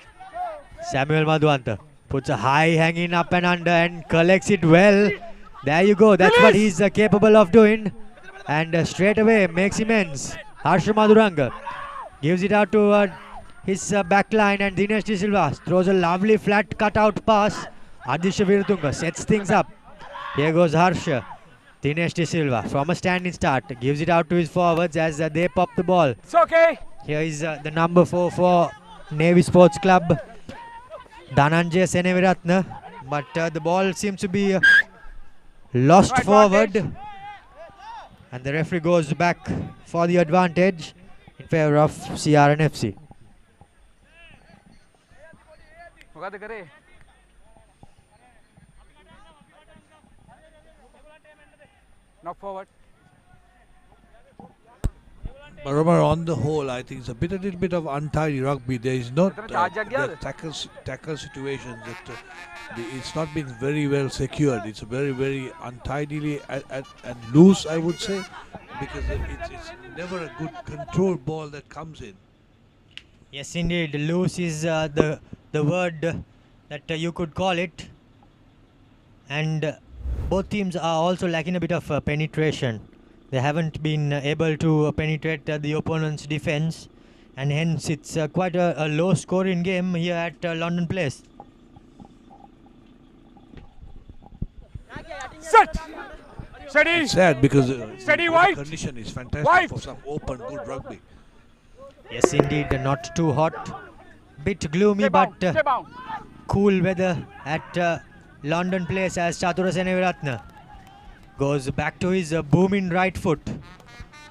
S9: Samuel Madhuanta puts a high hanging up and under and collects it well. There you go. That's what he's capable of doing. And straight away makes amends. Harsha Madhuranga gives it out to his back line, and Dinesh De Silva throws a lovely flat cutout pass. Adisha Viratunga sets things up. Here goes Harsha. Dinesh De Silva from a standing start gives it out to his forwards as they pop the ball.
S10: It's okay.
S9: Here is the number 4 for Navy Sports Club, Dhananjay Seneviratne, but the ball seems to be lost forward, and the referee goes back for the advantage in favor of CRNFC.
S10: Knock forward.
S4: But remember, on the whole, I think it's a little bit of untidy rugby. There is not the tackle situations that it's not been very well secured. It's very, very untidily and loose, I would say, because it's never a good controlled ball that comes in.
S9: Yes, indeed, loose is the word that you could call it, and both teams are also lacking a bit of penetration. They haven't been able to penetrate the opponent's defense, and hence it's quite a low scoring game here at London Place.
S10: Set! Steady!
S4: It's sad because
S10: Steady,
S4: the condition is fantastic for some open, good rugby.
S9: Yes, indeed, not too hot. Bit gloomy, but cool weather at London Place as Chatura Seneviratne goes back to his booming right foot.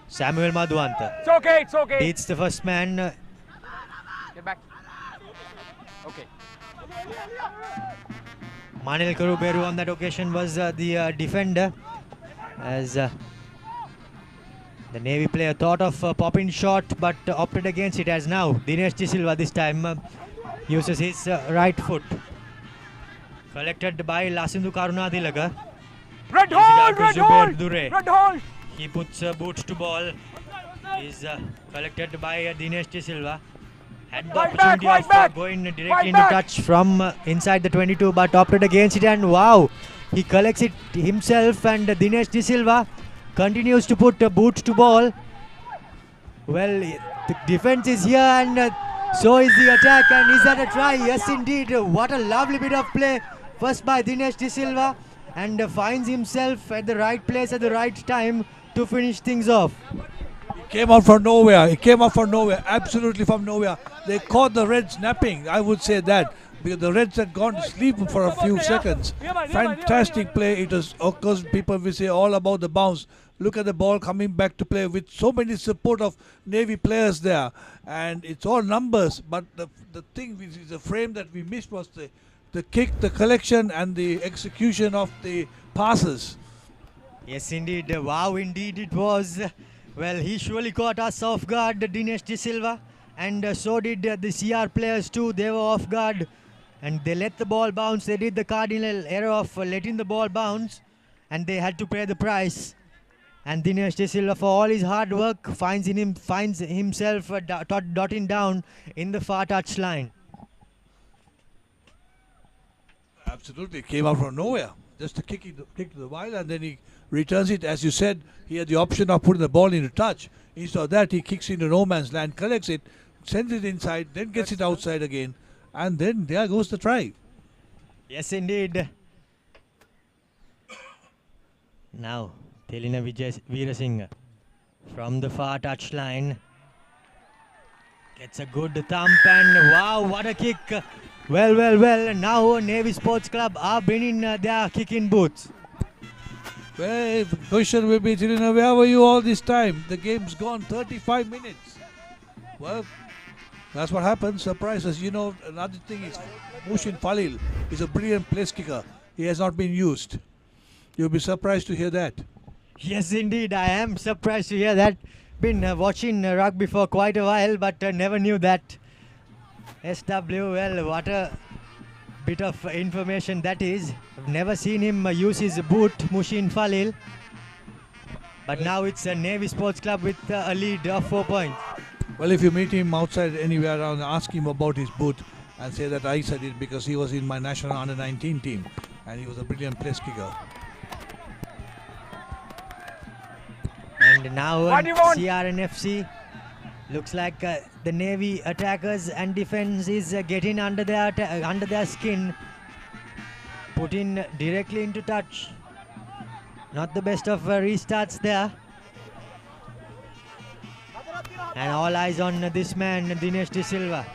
S9: Samuel Madhuanta.
S10: It's okay, it's okay.
S9: Beats the first man.
S10: Get back. Okay.
S9: Manil Karuberu on that occasion was the defender, as the Navy player thought of popping shot but opted against it, as now Dinesh De Silva this time uses his right foot. Collected by Lasindu Karunadilaga.
S10: Red hold! Red hold! Red hold!
S9: He puts boot to ball. Is collected by Dinesh De Silva. Had the opportunity of going directly into touch from inside the 22, but opted against it, and wow, he collects it himself, and Dinesh De Silva continues to put boot to ball. Well, the defense is here, and so is the attack, and is that a try? Yes, indeed. What a lovely bit of play, first by Dinesh De Silva, and finds himself at the right place at the right time to finish things off.
S4: He came out from nowhere. He came out from nowhere, absolutely from nowhere. They caught the Reds napping, I would say that, because the Reds had gone to sleep for a few seconds. Fantastic play. It was, of course, people will say all about the bounce. Look at the ball coming back to play with so many support of Navy players there, and it's all numbers. But the thing which is the frame that we missed was the kick, the collection, and the execution of the passes.
S9: Yes, indeed. Wow, indeed it was. Well, he surely caught us off guard, Dinesh De Silva, and so did the CR players too. They were off guard, and they let the ball bounce. They did the cardinal error of letting the ball bounce, and they had to pay the price. And Dinesh De Silva, for all his hard work, finds himself dotting down in the far touch line.
S4: Absolutely, came out from nowhere. Just a kick to the wild, and then he returns it. As you said, he had the option of putting the ball into touch. Instead of that, he kicks into no man's land, collects it, sends it inside, then gets it outside again, and then there goes the try.
S9: Yes, indeed. Now, Thelina Veerasinghe from the far touch line gets a good thump, and wow, what a kick. Well. Now Navy Sports Club are bringing their kicking boots.
S4: Well, the question will be, Thelina, where were you all this time? The game's gone 35 minutes. Well, that's what happens. Surprises. You know, another thing is Mushin Falil is a brilliant place kicker. He has not been used. You'll be surprised to hear that.
S9: Yes, indeed. I am surprised to hear that. Been watching rugby for quite a while, but never knew that. SW, well, what a bit of information that is. I've never seen him use his boot, Mushin Falil. But now it's a Navy Sports Club with a lead of 4 points.
S4: Well, if you meet him outside anywhere around, ask him about his boot and say that I said it because he was in my national under-19 team and he was a brilliant place kicker.
S9: And now CRNFC looks like the Navy attackers and defense is getting under their skin, put in directly into touch. Not the best of restarts there. And all eyes on this man, Dinesh De Silva.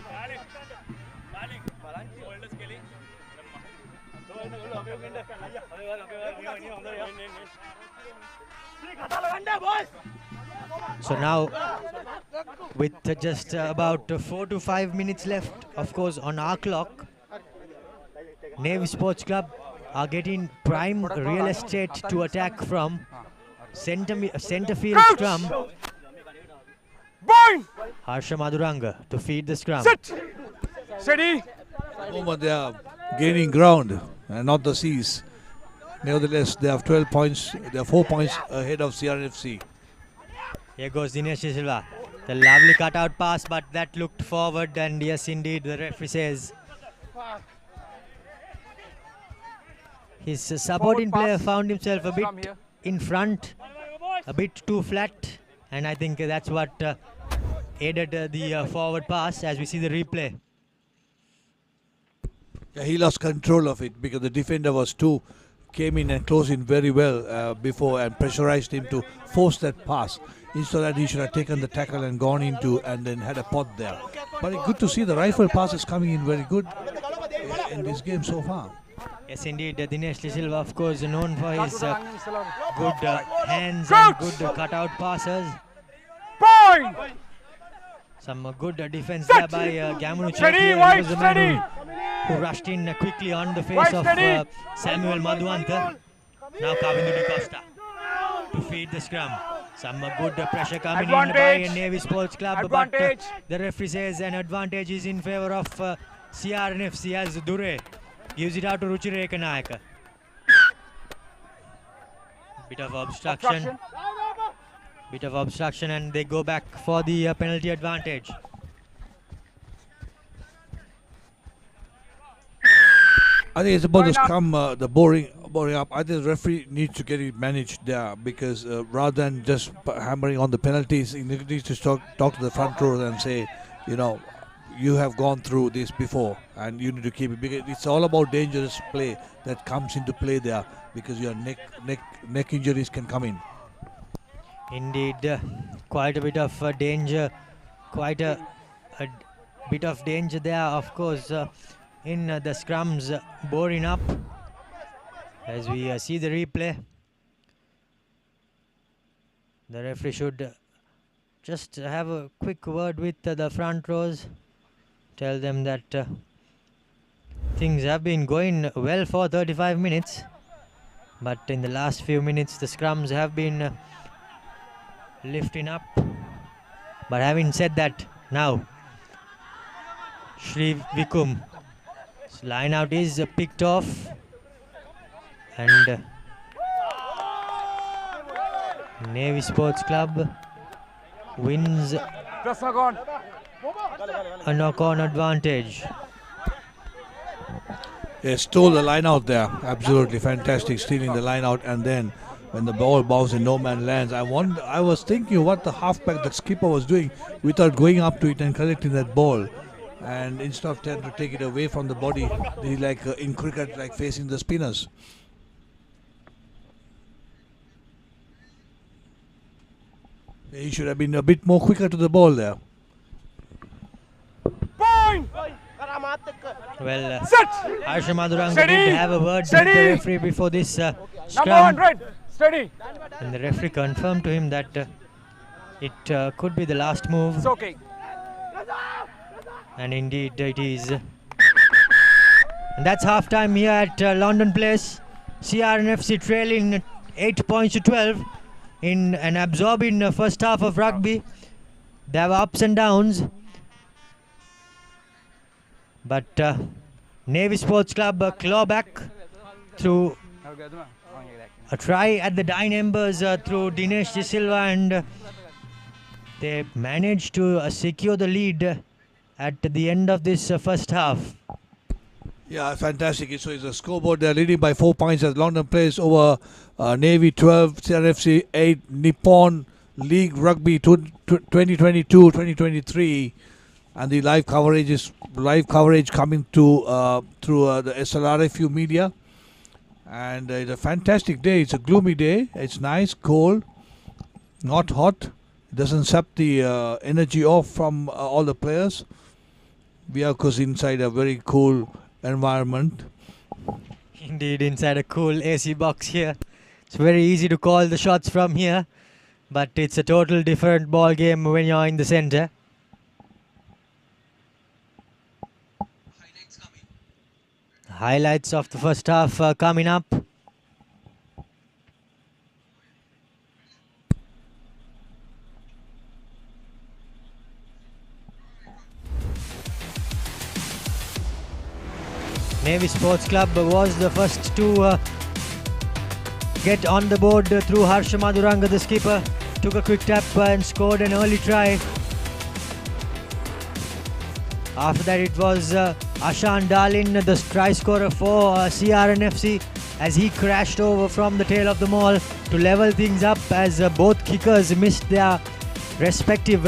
S9: So now, with just about 4 to 5 minutes left, of course, on our clock, Navy Sports Club are getting prime real estate to attack from center field scrum. Harsha Maduranga to feed the scrum.
S10: Sit. Steady.
S4: At the moment they are gaining ground and not the Seas. Nevertheless, they have 12 points. They are 4 points ahead of CRFC.
S9: Here goes Dinesh De Silva. The lovely cutout pass, but that looked forward, and yes, indeed, the referee says his supporting player found himself a bit in front, a bit too flat, and I think that's what aided the forward pass as we see the replay.
S4: Yeah, he lost control of it because the defender came in and closed in very well before and pressurized him to force that pass. Instead of that, he should have taken the tackle and gone into and then had a pot there. But it's good to see the rifle passes coming in very good in this game so far.
S9: Yes, indeed. Dinesh De Silva, of course, known for his good hands and good cutout passes. Some good defense there by Gamunu Chetty. He was the man who rushed in quickly on the face of Samuel Madhuanta. Now Kavindu De Costa to feed the scrum. Some good pressure coming in by Navy Sports Club, but the referee says an advantage is in favour of CRNFC as Dure gives it out to Ruchireka Nayaka. Bit of obstruction, and they go back for the penalty advantage.
S4: I think it's about the scrum, the boring up. I think the referee needs to get it managed there because rather than just hammering on the penalties, he needs to talk to the front row and say, you know, you have gone through this before and you need to keep it. Because it's all about dangerous play that comes into play there because your neck injuries can come in.
S9: Indeed, quite a bit of danger, quite a bit of danger there, of course, in the scrums boring up. As we see the replay, the referee should just have a quick word with the front rows, tell them that things have been going well for 35 minutes, but in the last few minutes the scrums have been lifting up. But having said that, now Shri Vikum line out is picked off, and Navy Sports Club wins a knock-on advantage.
S4: They stole the line out there. Absolutely fantastic, stealing the line out, and then when the ball bounces in no man lands, I was thinking what the halfback, the skipper, was doing without going up to it and collecting that ball. And instead of trying to take it away from the body, he like in cricket, like facing the spinners. He should have been a bit more quicker to the ball there.
S9: Well, Harsha Maduranga did have a word with the referee before this scrum. And the referee confirmed to him that it could be the last move.
S10: It's okay.
S9: And indeed it is. And that's half time here at London Place. CRNFC trailing 8 points to 12 in an absorbing first half of rugby. There were ups and downs, but Navy Sports Club claw back through a try at the dying embers through Dinesh De Silva, and they managed to secure the lead at the end of this first half.
S4: Yeah, fantastic. So it's a scoreboard. They're leading by 4 points at London Place over Navy 12, CRFC 8, Nippon League Rugby 2022-2023, and the live coverage coming to through the SLRFU media. And it's a fantastic day. It's a gloomy day. It's nice, cold, not hot, It doesn't sap the energy off from all the players. We are, of course, inside a very cool environment.
S9: Indeed, inside a cool AC box here. It's very easy to call the shots from here, but it's a total different ball game when you're in the center. Highlights of the first half coming up. Navy Sports Club was the first to get on the board through Harsha Maduranga, the skipper. Took a quick tap and scored an early try. After that it was Ashan Dalin, the try scorer for CRNFC, as he crashed over from the tail of the maul to level things up as both kickers missed their respective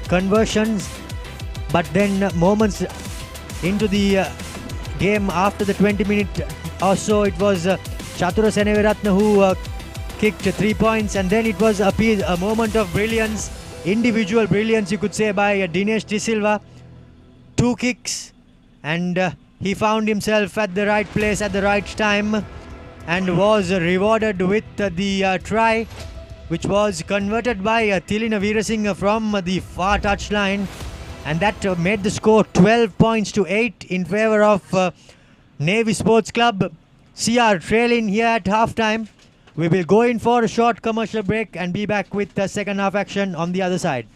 S9: conversions. But then moments into the game, after the 20 minutes or so, it was Chatura Seneviratne who kicked 3 points, and then it was a moment of brilliance, individual brilliance you could say, by Dinesh De Silva. 2 kicks, and he found himself at the right place at the right time and was rewarded with the try, which was converted by Tilina Veerasinghe from the far touchline, and that made the score 12 points to 8 in favour of Navy Sports Club. CR trailing here at half-time. We will go in for a short commercial break and be back with the second half action on the other side.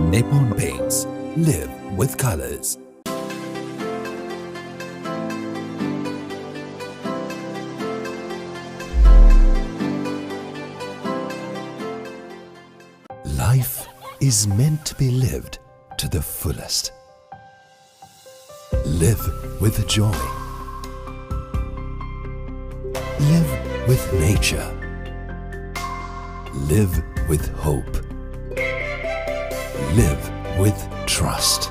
S5: Nippon Paints. Live with colors. Life is meant to be lived to the fullest. Live with joy. Live with nature. Live with hope. Live with trust.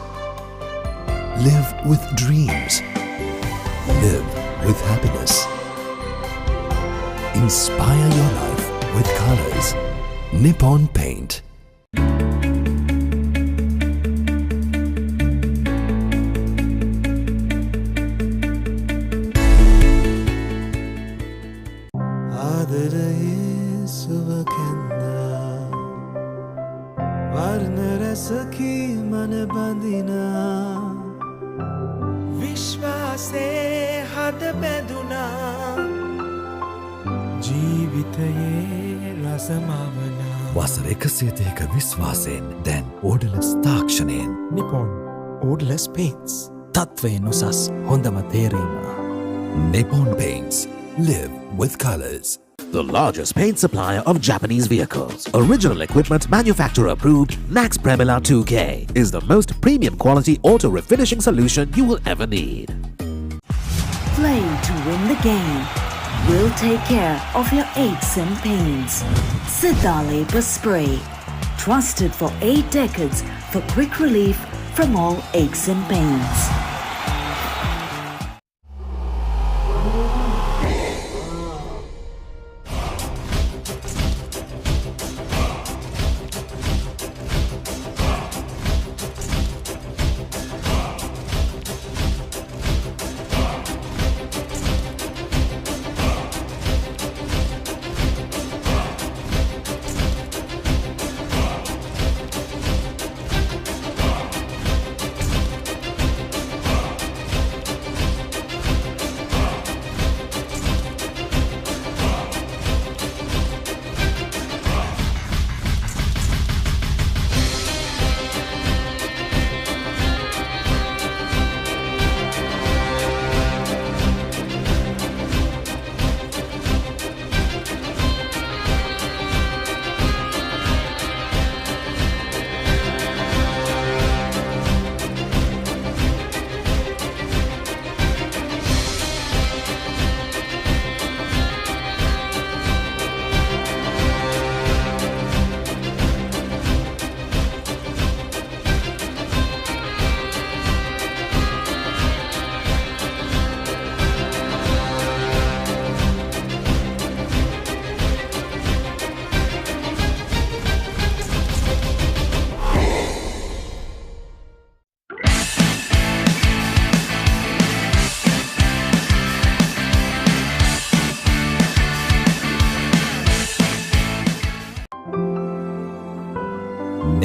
S5: Live with dreams. Live with happiness. Inspire your life with colors. Nippon Paint. වසර 102ක විශ්වාසයෙන් දැන් ඕඩලස් තාක්ෂණයෙන්
S6: Nippon Odorless Paints. තත්වයෙන් උසස් හොඳම තේරීම.
S5: Nippon Paints. Live with colors.
S7: The largest paint supplier of Japanese vehicles. Original equipment manufacturer approved, Nax Premila 2K is the most premium quality auto refinishing solution you will ever need.
S8: Play to win the game. We'll take care of your aches and pains. Sidale Spray. Trusted for 8 decades for quick relief from all aches and pains.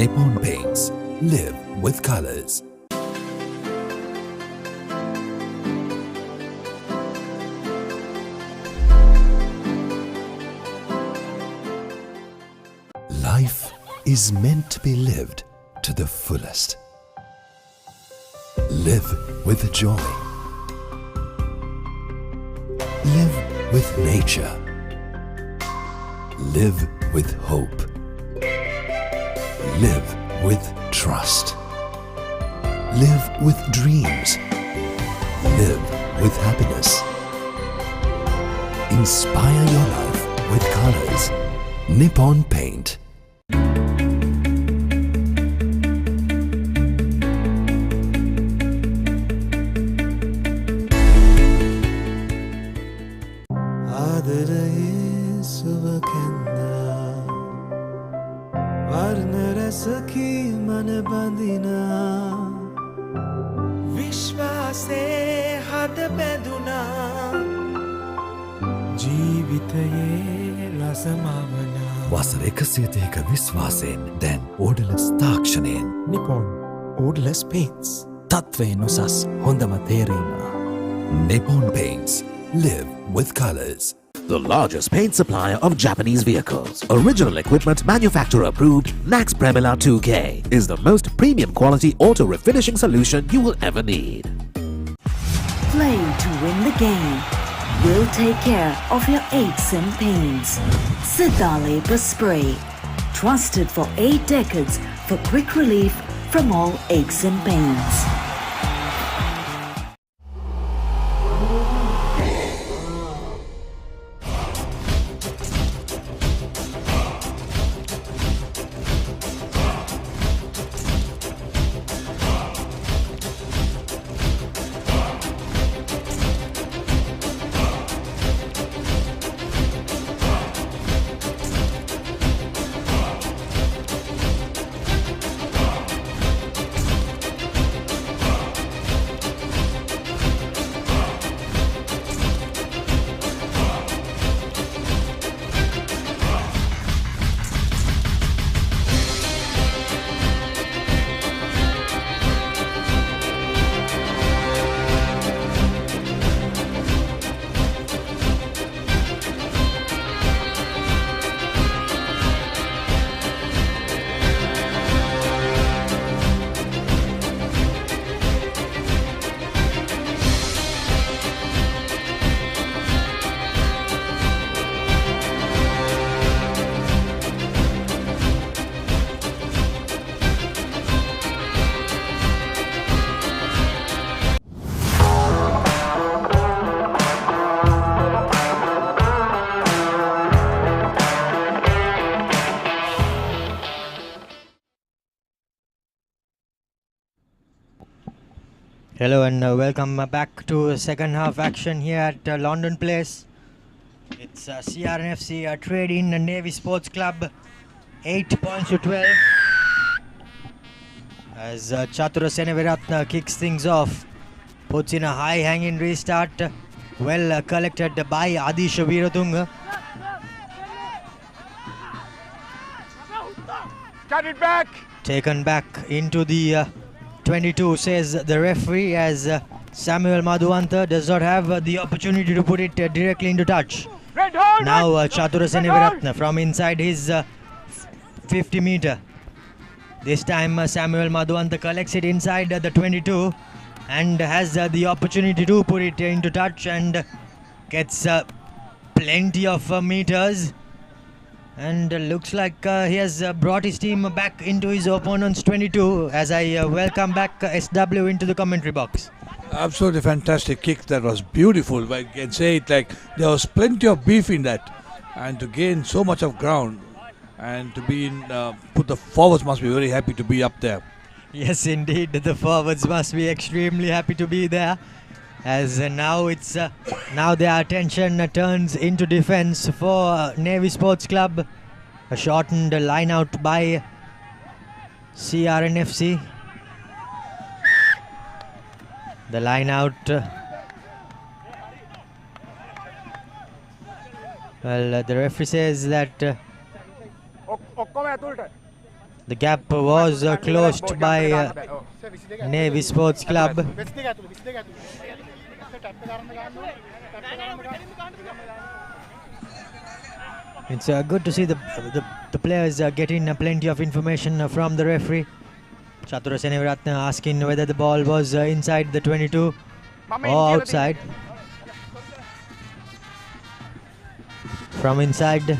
S5: Nippon Paints. Live with colors. Life is meant to be lived to the fullest. Live with joy. Live with nature. Live with hope. Live with trust. Live with dreams. Live with happiness. Inspire your life with colors. Nippon Paint. වසර 102ක විශ්වාසයෙන් දැන් ඕඩලස් තාක්ෂණයෙන්
S6: Nippon Odorless Paints. තත්වයෙන් උසස් හොඳම තේරීම.
S5: Nippon Paints. Live with colors.
S7: The largest paint supplier of Japanese vehicles, original equipment manufacturer approved, Nax Premila 2K is the most premium quality auto refinishing solution you will ever need.
S8: Play to win the game. We'll take care of your aches and pains. Sidale Spray. Trusted for 8 decades for quick relief from all aches and pains.
S9: Hello and welcome back to second half action here at London Place. It's CRNFC Trading Navy Sports Club, 8 points to 12. As Chatura Seneviratne kicks things off, puts in a high hanging restart, well collected by Adisha Veeratunga.
S10: Cut it back!
S9: Taken back into the 22, says the referee, as Samuel Madhuanta does not have the opportunity to put it directly into touch. Now Chatura Seneviratne from inside his 50 meter. This time Samuel Madhuanta collects it inside the 22 and has the opportunity to put it into touch and gets plenty of meters. And looks like he has brought his team back into his opponent's 22 as I welcome back SW into the commentary box.
S4: Absolutely fantastic kick. That was beautiful. I can say it like there was plenty of beef in that. And to gain so much of ground and to be in, put the forwards must be very happy to be up there.
S9: Yes, indeed. The forwards must be extremely happy to be there. As now it's now their attention turns into defense for Navy Sports Club. A shortened line out by CRNFC. The line out. Well, the referee says that the The gap was closed by Navy Sports Club. It's good to see the players getting plenty of information from the referee. Chatura Seneviratne asking whether the ball was inside the 22 or outside. From inside,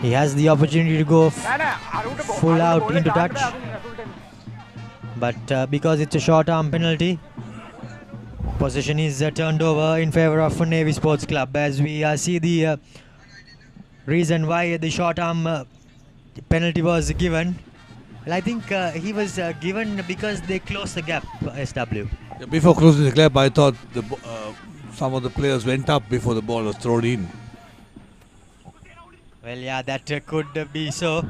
S9: he has the opportunity to go full out into touch. But because it's a short arm penalty, possession is turned over in favor of Navy Sports Club. As we see the reason why the short arm penalty was given. Well, I think he was given because they closed the gap, SW.
S4: Before closing the gap, I thought some of the players went up before the ball was thrown in.
S9: Well, yeah, that could be so.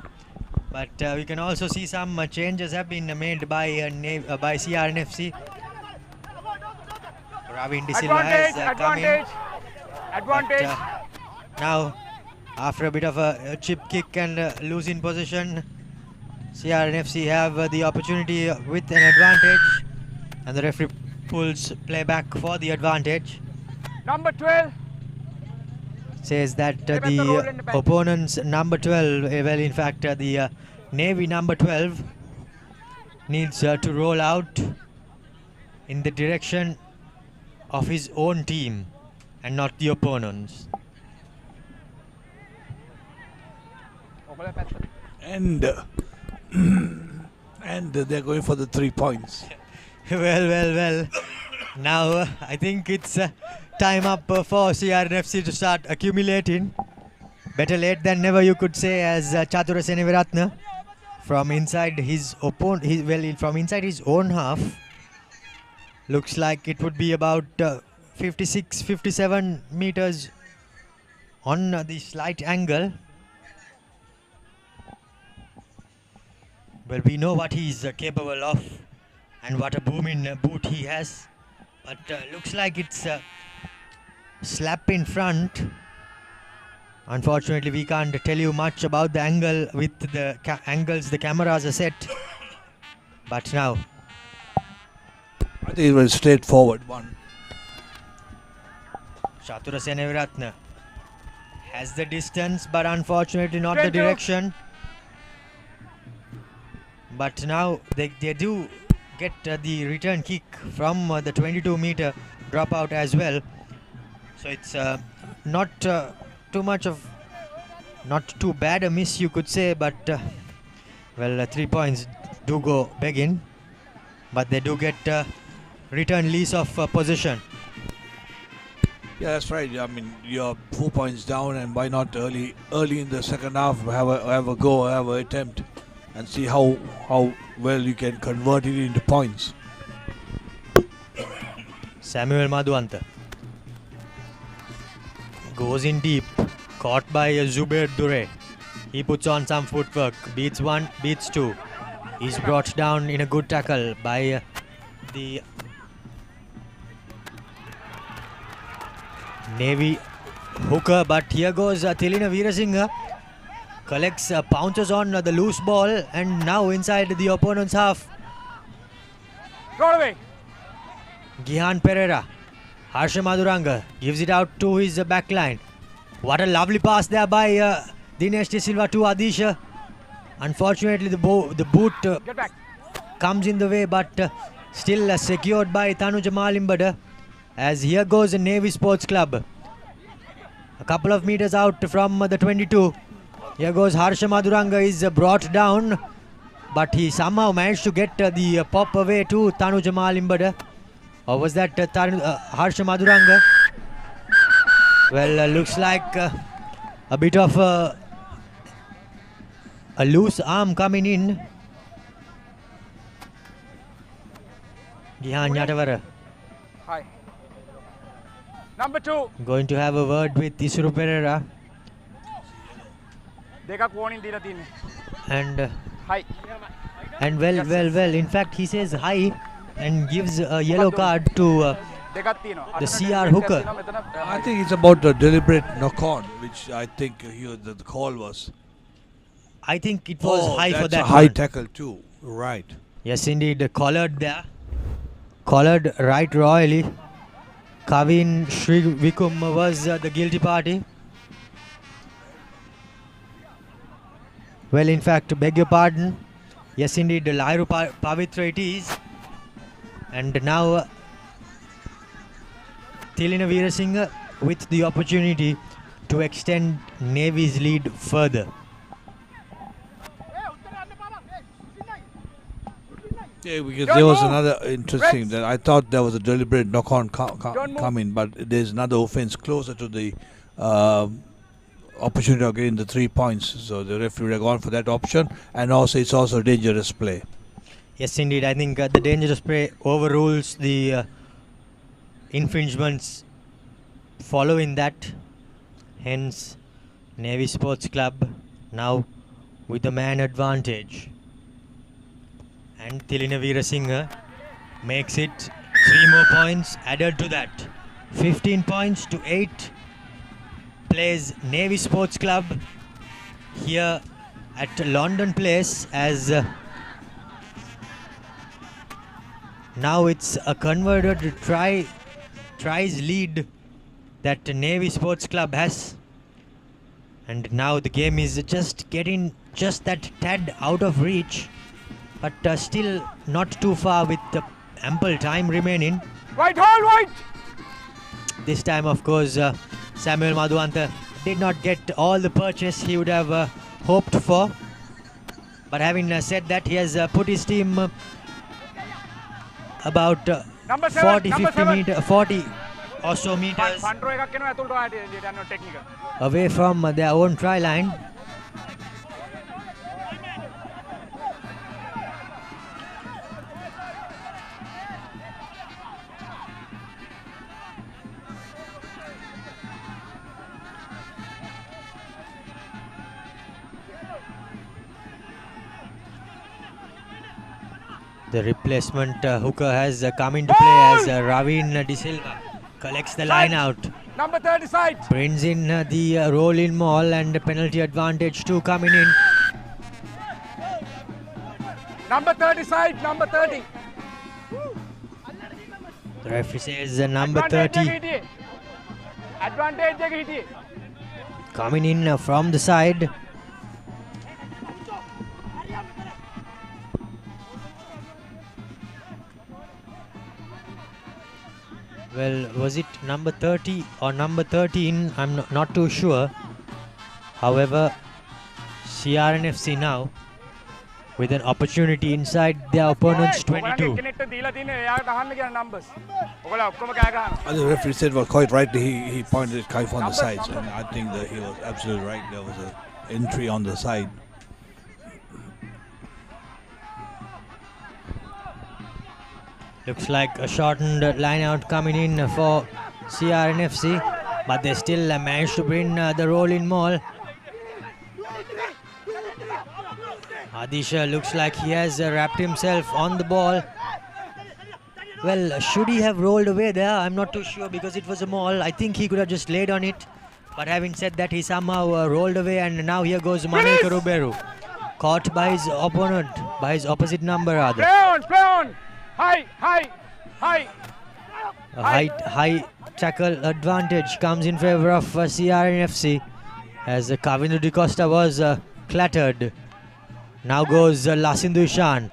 S9: But we can also see some changes have been made by CRNFC. Ravin De Silva has come in.
S10: Advantage.
S9: Now, after a bit of a chip kick and losing possession, CRNFC have the opportunity with an advantage, and the referee pulls play back for the advantage.
S10: Number 12.
S9: Says that the opponent's number 12, well, in fact, the Navy number 12 needs to roll out in the direction of his own team and not the opponent's.
S4: And they're going for the 3 points.
S9: Well. Now I think it's time up for CRNFC to start accumulating. Better late than never, you could say, as Chatura Seneviratne from inside his from inside his own half. Looks like it would be about 56-57 meters on the slight angle. Well, we know what he's capable of and what a booming boot he has. But looks like it's a slap in front. Unfortunately, we can't tell you much about the angle with the angles the cameras are set. But now,
S4: I think it was straightforward one.
S9: Chatura Seneviratne has the distance, but unfortunately not the direction. But now they do get the return kick from the 22-meter dropout as well. So it's not too bad a miss, you could say, but well, 3 points do go begging, but they do get return lease of position.
S4: Yeah, that's right. I mean, you're 4 points down, and why not early in the second half have a go, have an attempt, and see how well you can convert it into points.
S9: Samuel Madhuanta goes in deep, caught by Zubair Dure. He puts on some footwork, beats one, beats two. He's brought down in a good tackle by the Navy hooker, but here goes Tilina Veerasinghe. Collects, pounces on the loose ball, and now inside the opponent's half.
S10: Roll away.
S9: Gihan Pereira. Harsha Madhuranga gives it out to his back line. What a lovely pass there by Dinesh De Silva to Adisha. Unfortunately, the boot comes in the way, but still secured by Tanuja Malimbada. As here goes the Navy Sports Club. A couple of meters out from the 22. Here goes Harsha Madhuranga, is brought down, but he somehow managed to get the pop away to Tanuja Malimbada. Or was that Harsha Madhuranga? Well, looks like a bit of a loose arm coming in. Gihan Yatavara.
S10: Hi. Number 2.
S9: Going to have a word with Isuru Pereira. And
S10: hi.
S9: And well. In fact, he says hi and gives a yellow card to the CR hooker.
S4: I think it's about a deliberate knock-on, which I think the call was.
S9: I think it was high for
S4: that's
S9: that
S4: a high
S9: one.
S4: tackle too. Right.
S9: Yes, indeed. Collared there. Collared right royally. Kavin Srivikum was the guilty party. Well, in fact, beg your pardon. Yes, indeed, Lairu Pavitra it is. And now Tilina Veerasinghe with the opportunity to extend Navy's lead further.
S4: Yeah, because there was another interesting that I thought there was a deliberate knock-on coming, but there's another offense closer to the opportunity of getting the 3 points. So the referee would have gone for that option, and also it's also a dangerous play.
S9: Yes, indeed. I think the dangerous play overrules the infringements following that. Hence, Navy Sports Club now with the man advantage. And Tilina Veerasinghe makes it 3 more points added to that. 15 points to 8 plays Navy Sports Club here at London Place as now it's a converted tries lead that Navy Sports Club has. And now the game is just getting just that tad out of reach, but still not too far with ample time remaining.
S10: Right, hold, right!
S9: This time, of course, Samuel Madhuanta did not get all the purchase he would have hoped for. But having said that, he has put his team about 40 or so meters away from their own try line. The replacement hooker has come into play as Ravin De Silva collects the line out.
S10: Number 30 side.
S9: Brings in the roll-in maul and penalty advantage 2 coming in.
S10: Number 30 side, number 30.
S9: The referee says number 30
S10: Advantage
S9: coming in from the side. Well, was it number 30 or number 13? I'm not too sure. However, CRNFC now with an opportunity inside their opponent's 22.
S4: The referee said, well, quite rightly, he pointed at Kaif on the sides, and I think that he was absolutely right. There was an entry on the side.
S9: Looks like a shortened line out coming in for CRNFC, but they still managed to bring the roll-in maul. Adisha looks like he has wrapped himself on the ball. Well, should he have rolled away there? I'm not too sure because it was a maul. I think he could have just laid on it. But having said that, he somehow rolled away, and now here goes Manuel Karuberu. Caught by his opponent, by his opposite number rather.
S10: Play on! High!
S9: A high tackle advantage comes in favor of CRNFC as Kavindu Di Costa was clattered. Now goes Lasindu Ishan.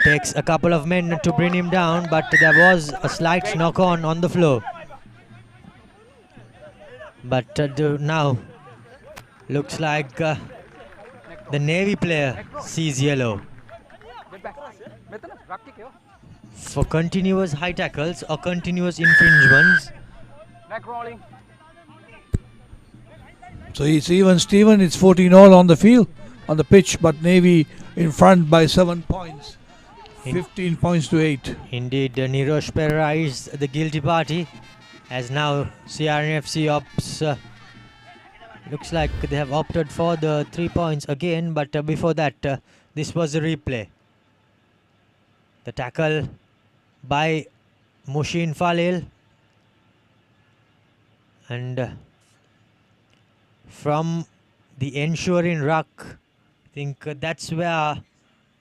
S9: Takes a couple of men to bring him down, but there was a slight knock-on the floor. But now looks like the Navy player sees yellow for continuous high tackles or continuous infringements.
S10: Neck rolling.
S4: So it's even, Stephen. It's 14-all on the field, on the pitch, but Navy in front by 7 points. 15 points to 8.
S9: Indeed, Nirosh Perera is the guilty party, as now CRNFC opts. Looks like they have opted for the 3 points again, but before that, this was a replay. The tackle by Mushin Falil, and from the ensuring ruck I think that's where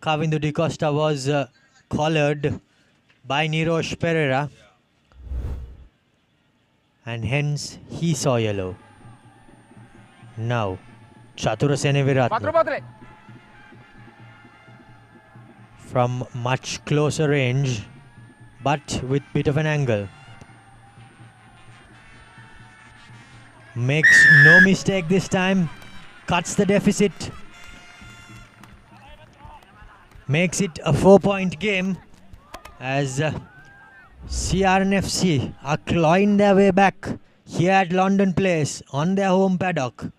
S9: Kavindu Di Costa was collared by Nirosh Pereira, and hence he saw yellow. Now, Chatura Seneviratne from much closer range, but with bit of an angle. Makes no mistake this time, cuts the deficit, makes it a 4-point game as CRNFC are clawing their way back here at London Place on their home paddock.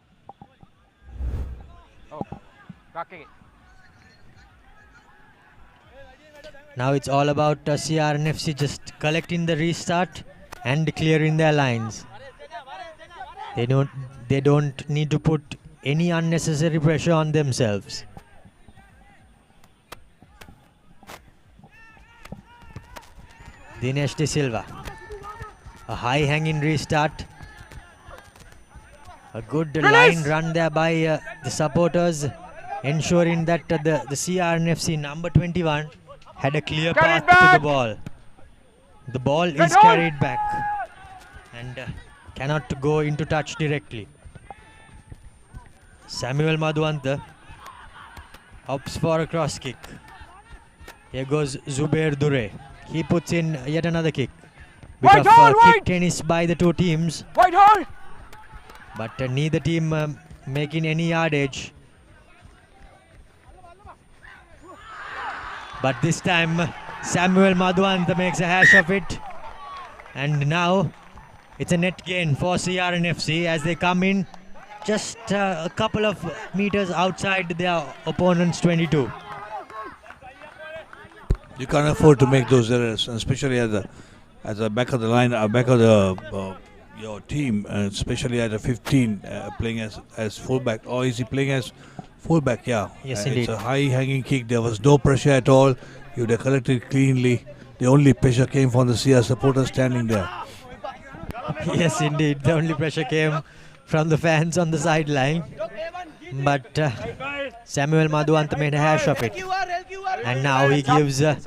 S9: Now it's all about CRNFC just collecting the restart and clearing their lines. They don't need to put any unnecessary pressure on themselves. Dinesh De Silva, a high hanging restart, a good line run there by the supporters, ensuring that the CRNFC number 21 had a clear path to the ball. The ball is carried back and cannot go into touch directly. Samuel Madhuanta opts for a cross kick. Here goes Zubair Dure. He puts in yet another kick. Bit of kick tennis by the two teams. But neither team making any yardage. But this time Samuel Madhuanta makes a hash of it. And now it's a net gain for CRNFC as they come in just a couple of meters outside their opponent's 22.
S4: You can't afford to make those errors, especially at the back of the line, back of the your team, especially at the 15, playing as fullback. Or is he playing as fullback? Yeah.
S9: Yes, indeed.
S4: It's a high hanging kick. There was no pressure at all. You would have collected cleanly. The only pressure came from the CR supporters standing there.
S9: Yes, indeed. The only pressure came from the fans on the sideline. But Samuel Madhuanta made a hash of it. And now he gives a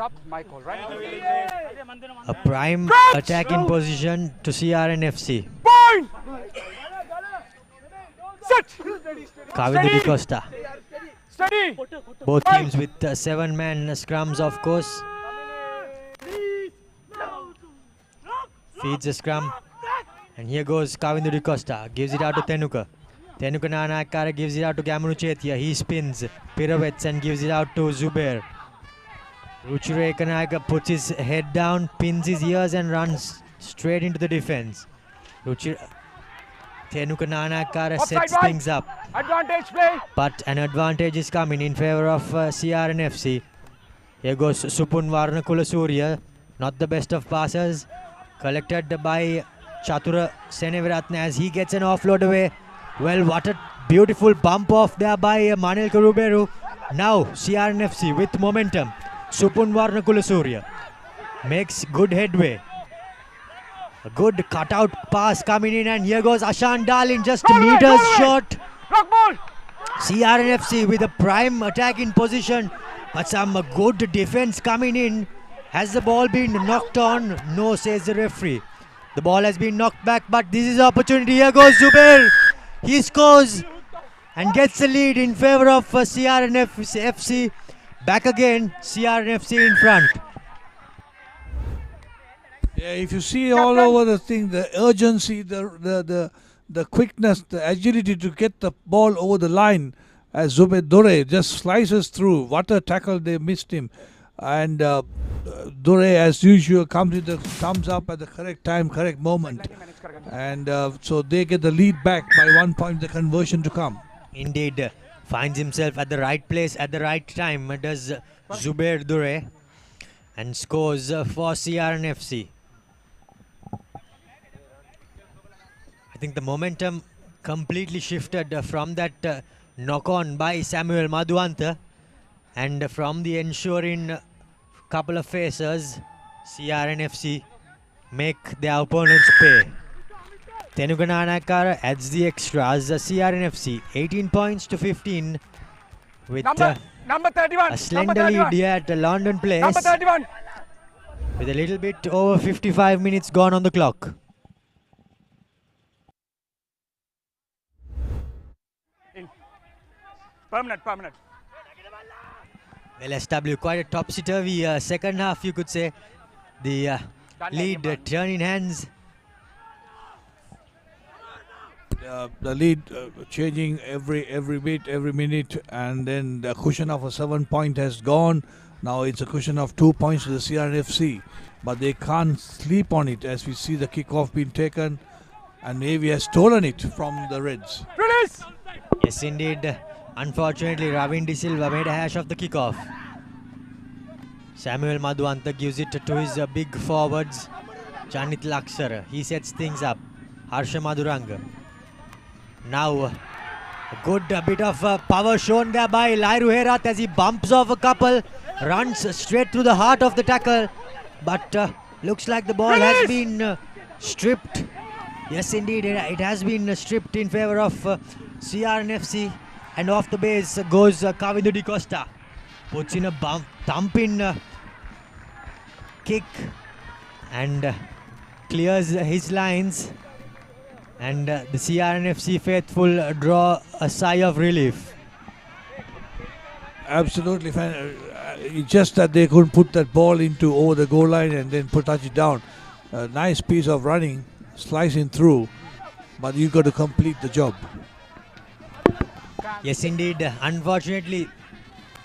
S9: prime attacking position to CRNFC. Kavindu Di Costa. Both teams with 7-man scrums, of course. Feeds the scrum. And here goes Kavindu Di Costa. Gives it out to Tenuka. Tenuka Nanakara gives it out to Gamanu Chetia. He spins, pirouettes and gives it out to Zubair. Ruchire Kanaka puts his head down, pins his ears and runs straight into the defense. Tenuka Nanakara sets things up.
S10: Advantage play.
S9: But an advantage is coming in favor of CRNFC. Here goes Supun Varnakula Surya. Not the best of passers. Collected by Chatura Seneviratne as he gets an offload away. Well, what a beautiful bump off there by Manil Karuberu. Now CRNFC with momentum. Supun Varnakula Surya makes good headway. A good cutout pass coming in, and here goes Ashan Dalin just meters short. CRNFC with a prime attack in position, but some good defense coming in. Has the ball been knocked on? No, says the referee. The ball has been knocked back, but this is opportunity. Here goes Zubair. He scores and gets the lead in favor of CRNFC. Back again, CRNFC in front.
S4: Yeah, if you see all over the thing, the urgency, the quickness, the agility to get the ball over the line, as Zubair Dure just slices through. What a tackle, they missed him. And Dure, as usual, comes with the thumbs up at the correct time, correct moment. And so they get the lead back by 1 point, the conversion to come.
S9: Indeed, finds himself at the right place at the right time, does Zubair Dure, and scores for CRNFC. I think the momentum completely shifted from that knock-on by Samuel Madhuanta, and from the ensuring couple of facers, CRNFC make their opponents pay. Tenugananakara adds the extras. CRNFC 18 points to 15. with
S10: number 31.
S9: a slender lead here at London Place.
S10: Number 31.
S9: With a little bit over 55 minutes gone on the clock.
S10: Permanent.
S9: Well, SW quite a topsy-turvy second half, you could say. The lead turning hands.
S4: The lead changing every bit, every minute, and then the cushion of a 7 point has gone. Now it's a cushion of 2 points to the CRFC, but they can't sleep on it as we see the kickoff being taken, and Navy has stolen it from the Reds.
S10: Release!
S9: Yes, indeed. Unfortunately, Ravin De Silva made a hash of the kickoff. Samuel Madhuanta gives it to his big forwards, Janit Laksar. He sets things up. Harsha Madhuranga. Now, a good bit of power shown there by Lairu Herat as he bumps off a couple, runs straight through the heart of the tackle, but looks like the ball has been stripped. Yes, indeed, it has been stripped in favor of CRNFC, and off the base goes Kavindu Di Costa. Puts in a thumping kick and clears his lines. And the CRNFC faithful draw a sigh of relief.
S4: Absolutely fine. It's just that they couldn't put that ball into over the goal line and then touch it down. A nice piece of running, slicing through, but you got to complete the job.
S9: Yes, indeed. Unfortunately,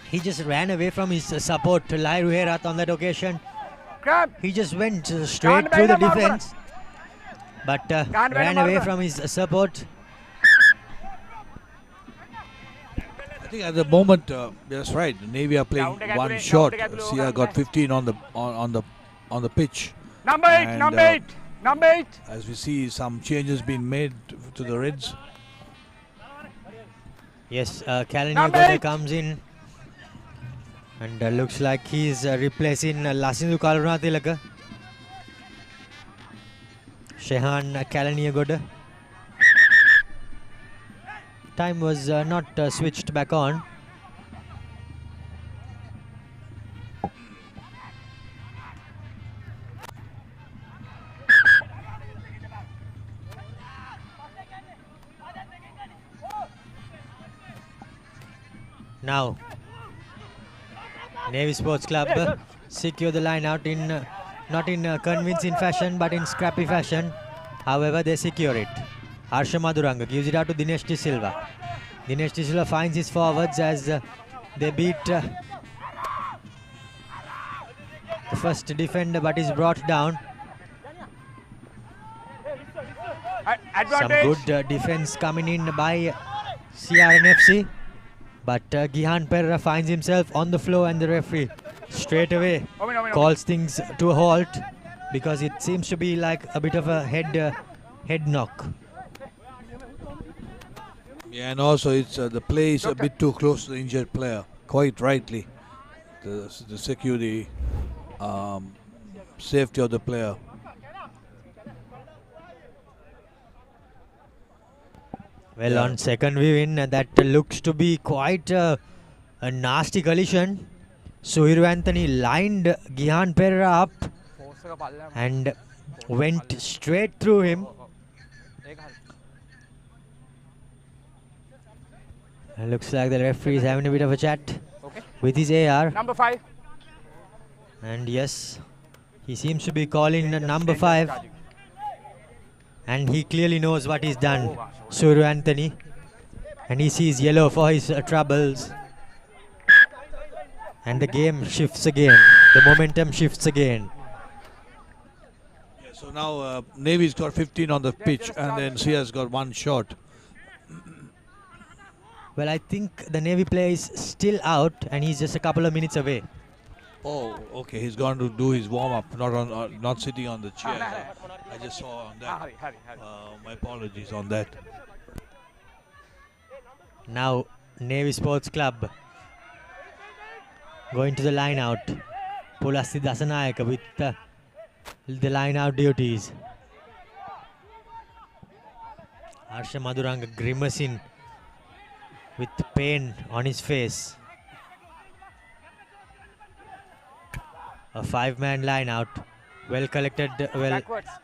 S9: he just ran away from his support, Lairu Herat, on that occasion. He just went straight through the defense, but ran away from his support.
S4: I think at the moment, that's right. The Navy are playing one shot. CR got 15 on the pitch.
S10: Number 8.
S4: As we see, some changes being made to the Reds.
S9: Yes, Kalaniya comes in and looks like he's replacing Lasindu Karunatilaka. Shehan Kalaniya. Time was not switched back on. Now, Navy Sports Club secure the line out in not in convincing fashion but in scrappy fashion. However, they secure it. Harsha Madhuranga gives it out to Dinesh De Silva. Dinesh De Silva finds his forwards as they beat the first defender but is brought down. Some good defense coming in by CRNFC. But Gihan Pereira finds himself on the floor and the referee straight away calls things to a halt because it seems to be like a bit of a head knock.
S4: Yeah, and also it's the play is a bit too close to the injured player, quite rightly, to secure the safety of the player.
S9: Well, yeah. On second viewing, that looks to be quite a nasty collision. Suhiru Anthony lined Gihan Pereira up and went straight through him. It looks like the referee is having a bit of a chat with his AR.
S10: Number 5.
S9: And yes, he seems to be calling number 5. And he clearly knows what he's done, Suru Anthony. And he sees yellow for his troubles. And the game shifts again. The momentum shifts again.
S4: Yeah, so now Navy's got 15 on the pitch and then Sia's got one shot.
S9: Well, I think the Navy player is still out and he's just a couple of minutes away.
S4: Oh, okay. He's gone to do his warm-up, not sitting on the chair. I just saw on that. My apologies on that.
S9: Now, Navy Sports Club going to the line out. Pulasti Dasanayaka with the line out duties. Harsha Madhuranga grimacing with pain on his face. A 5-man line out. Well collected, well,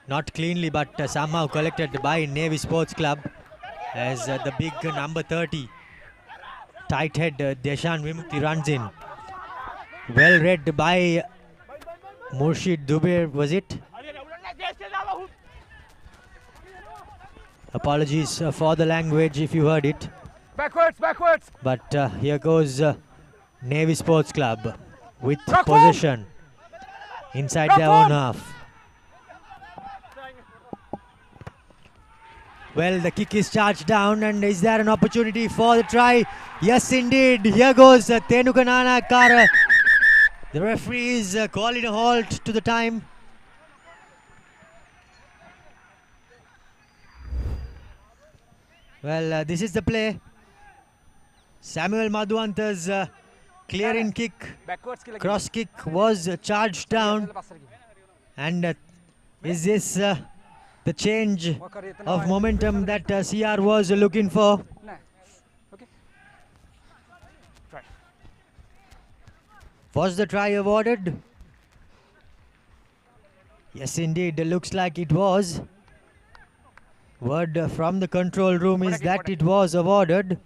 S9: not cleanly, but somehow collected by Navy Sports Club as the big number 30 tight head Deshan Vimukti runs in. Well read by Murshid Dubeir, was it? Apologies for the language if you heard it.
S10: Backwards.
S9: But here goes Navy Sports Club with possession inside their own half. Well, the kick is charged down, and is there an opportunity for the try? Yes, indeed. Here goes Tenukanana Kara. The referee is calling a halt to the time. Well, this is the play. Samuel Madhuanta's clearing kick, cross kick was charged down. And is this the change of momentum that CR was looking for? Was the try awarded? Yes, indeed. Looks like it was. Word from the control room is that it was awarded.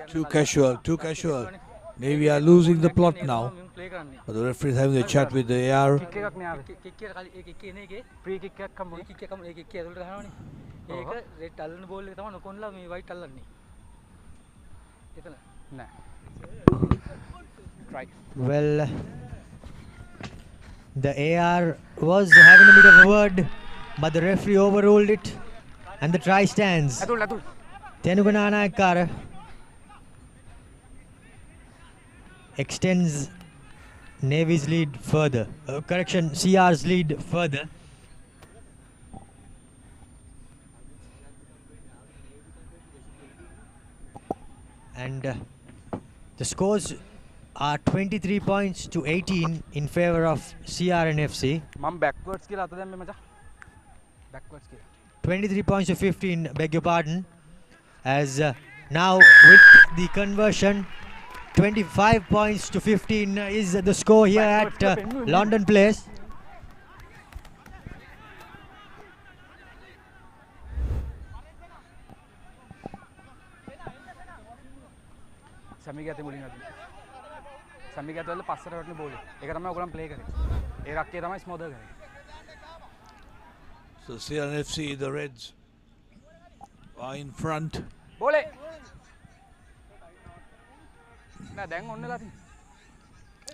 S4: Too casual. Navy are losing the plot now. But the referee is having a chat with the AR.
S9: Well, the AR was having a bit of a word, but the referee overruled it, and the try stands. Tenuganana Kara extends Navy's lead further. CR's lead further. And the scores are 23 points to 18 in favor of CR and FC. 23 points to 15, beg your pardon. As now with the conversion, 25 points to 15 is the score here at London Place.
S4: So CRNFC, the Reds are in front.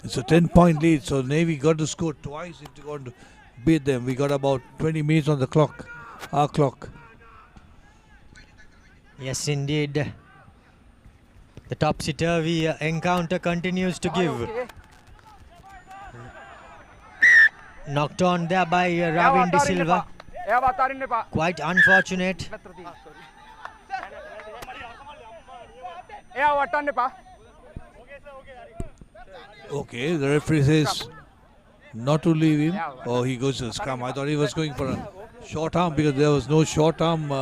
S4: It's a 10-point lead, so Navy got to score twice if they want to beat them. We got about 20 minutes on the clock, our clock.
S9: Yes, indeed. The topsy-turvy encounter continues to give. Knocked on there by Ravin De Silva. Quite unfortunate.
S4: Okay, the referee says not to leave him. Oh, he goes to the scrum. I thought he was going for a short arm because there was no short arm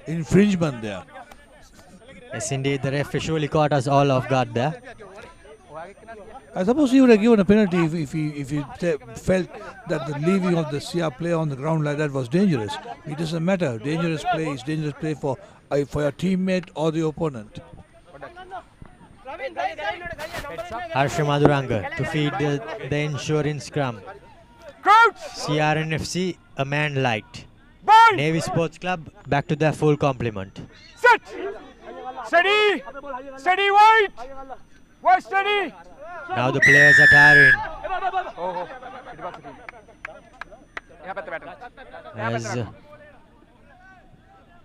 S4: infringement there.
S9: Yes, indeed, the ref surely caught us all off guard there.
S4: I suppose he would have given a penalty if he felt that the leaving of the CR player on the ground like that was dangerous. It doesn't matter. Dangerous play is dangerous play for your teammate or the opponent.
S9: Harsha Madhuranga to feed the ensuring scrum. CRNFC a man light. Navy Sports Club back to their full complement.
S10: Set! Steady! Steady, white! White, steady!
S9: Now the players are tiring. As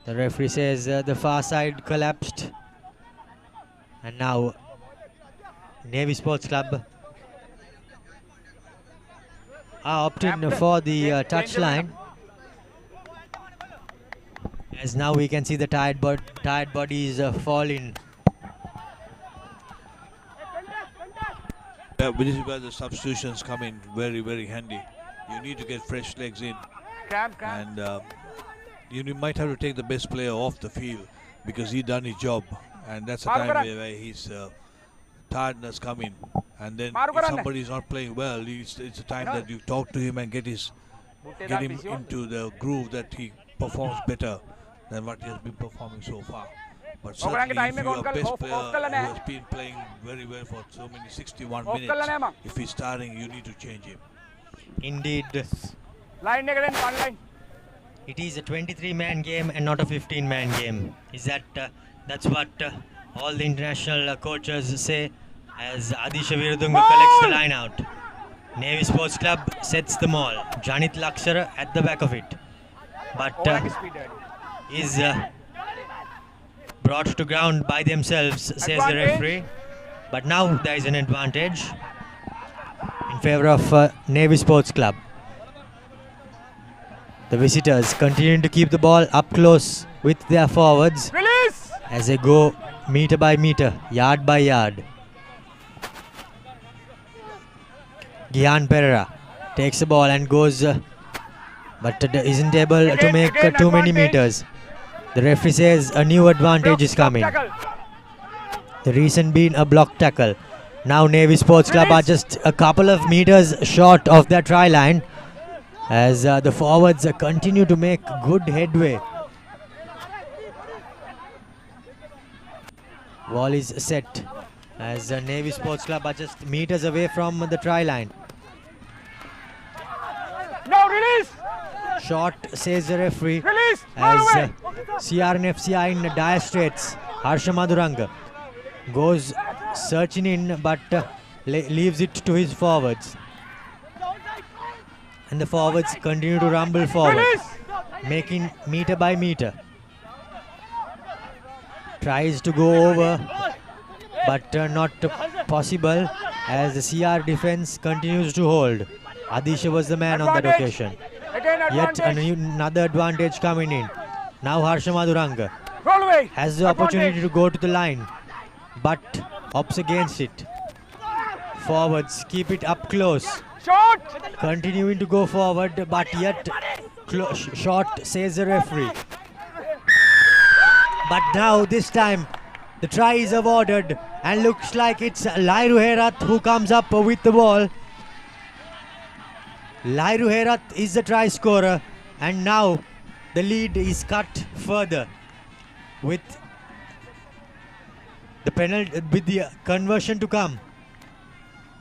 S9: the referee says the far side collapsed. And now Navy Sports Club are opting for the touchline. As now we can see the tired bodies falling.
S4: Yeah, this is where the substitutions come in very, very handy. You need to get fresh legs in.
S10: Cramp.
S4: And you might have to take the best player off the field because he done his job, and that's the time where his tiredness come in. And then if somebody is not playing well, it's a time that you talk to him and get him into the groove that he performs better than what he has been performing so far. But certainly if you are best player who has been playing very well for so many 61 minutes, if he's starting, you need to change him.
S9: Indeed.
S10: Line again, one line.
S9: It is a 23-man game and not a 15-man game. That's what all the international coaches say as Adisha Viratunga collects the line out. Navy Sports Club sets the maul. Janit Lakshara at the back of it. But is brought to ground by themselves, says the referee. But now there is an advantage in favor of Navy Sports Club. The visitors continuing to keep the ball up close with their forwards as they go meter by meter, yard by yard. Gian Pereira takes the ball and goes, but isn't able to make too many meters. The referee says a new advantage is coming. The reason being a block tackle. Now Navy Sports Club are just a couple of meters short of their try line as the forwards continue to make good headway. Ball is set as Navy Sports Club are just meters away from the try line.
S10: No, release!
S9: Short, says the referee.
S10: Release!
S9: As CRNFC are in dire straits. Harsha Madhuranga goes searching in but leaves it to his forwards. And the forwards continue to rumble forward, making meter by meter. Tries to go over, but not possible as the CR defense continues to hold. Adisha was the man on that occasion. Yet another advantage coming in. Now Harsha Madhuranga has the opportunity to go to the line, but opts against it. Forwards keep it up close. Continuing to go forward, but yet short, says the referee. But now this time the try is awarded and looks like it's Lairu Herat who comes up with the ball. Lairu Herat is the try scorer, and now the lead is cut further with the penalty, with the conversion to come.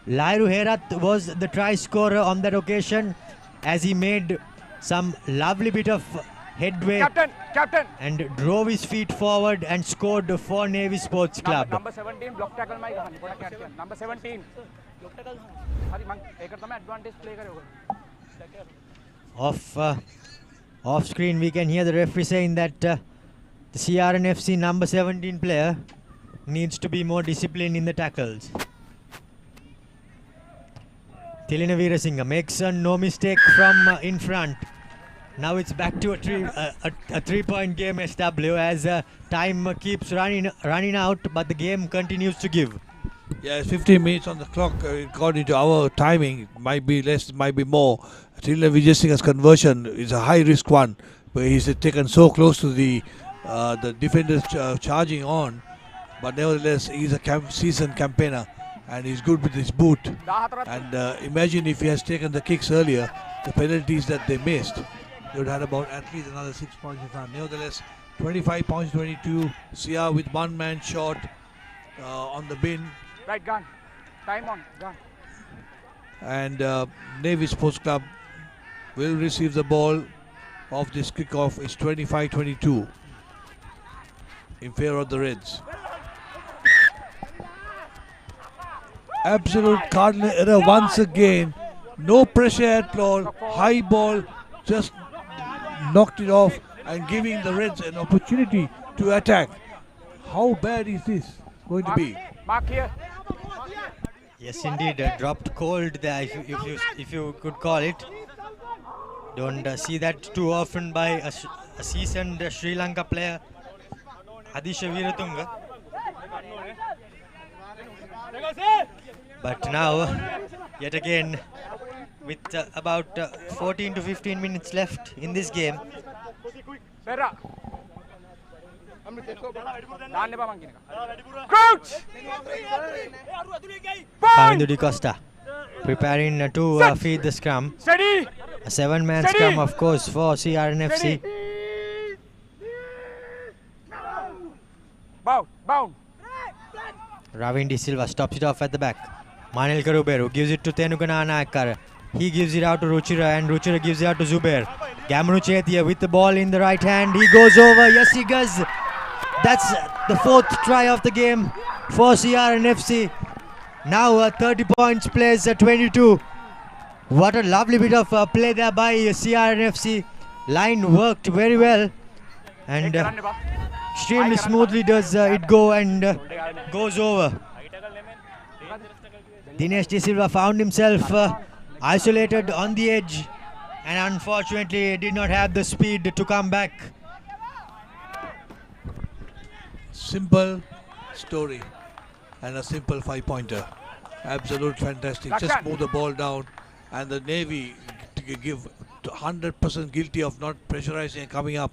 S9: Lairu Herat was the try scorer on that occasion as he made some lovely bit of headway
S10: Captain.
S9: and drove his feet forward and scored for Navy Sports Club.
S10: Number 17 block tackle mai number 17 block tackle hari mang ekar tame advantage play kare
S9: Off screen we can hear the referee saying that the CRNFC number 17 player needs to be more disciplined in the tackles. Tilina Veerasinghe makes no mistake from in front. Now it's back to a three-point game SW as time keeps running out, but the game continues to give.
S4: Yeah, it's 15 minutes on the clock. According to our timing, it might be less, it might be more. Tilina Veerasinghe's conversion is a high-risk one, but he's taken so close to the defenders charging on. But nevertheless, he's a seasoned campaigner and he's good with his boot. And imagine if he has taken the kicks earlier, the penalties that they missed, they would have had about at least another 6 points in front. Nevertheless, 25 points, 22. CR with one man short on the bin.
S10: Right, gun. Time on, gun.
S4: And Navy Sports Club will receive the ball of this kickoff. It's 25-22 in favor of the Reds. Absolute cardinal error once again. No pressure at all. High ball, just knocked it off and giving the Reds an opportunity to attack. How bad is this going to be?
S10: Mark here.
S9: Yes, indeed, dropped cold there, if you could call it. Don't see that too often by a seasoned Sri Lanka player, Adisha Viratunga. But now, yet again, with about 14 to 15 minutes left in this game,
S10: Pera. Daan lepa mang kineka. Crouch.
S9: Kavindu Di Costa preparing to feed the scrum.
S10: Steady.
S9: A 7-man scrum, of course, for CRNFC.
S10: Bound.
S9: Ravin De Silva stops it off at the back. Manil Karuberu gives it to Tenukana Nayakkara. He gives it out to Ruchira and Ruchira gives it out to Zubair. Gamanu Chetia with the ball in the right hand. He goes over. Yes, he does. That's the 4th try of the game for CRNFC. Now 30 points plays 22. What a lovely bit of play there by CRNFC. Line worked very well. And extremely smoothly does it go and goes over. Dinesh De Silva found himself isolated on the edge and unfortunately did not have the speed to come back.
S4: Simple story and a simple 5-pointer. Absolute fantastic. Just move the ball down, and the Navy to give 100% guilty of not pressurizing and coming up,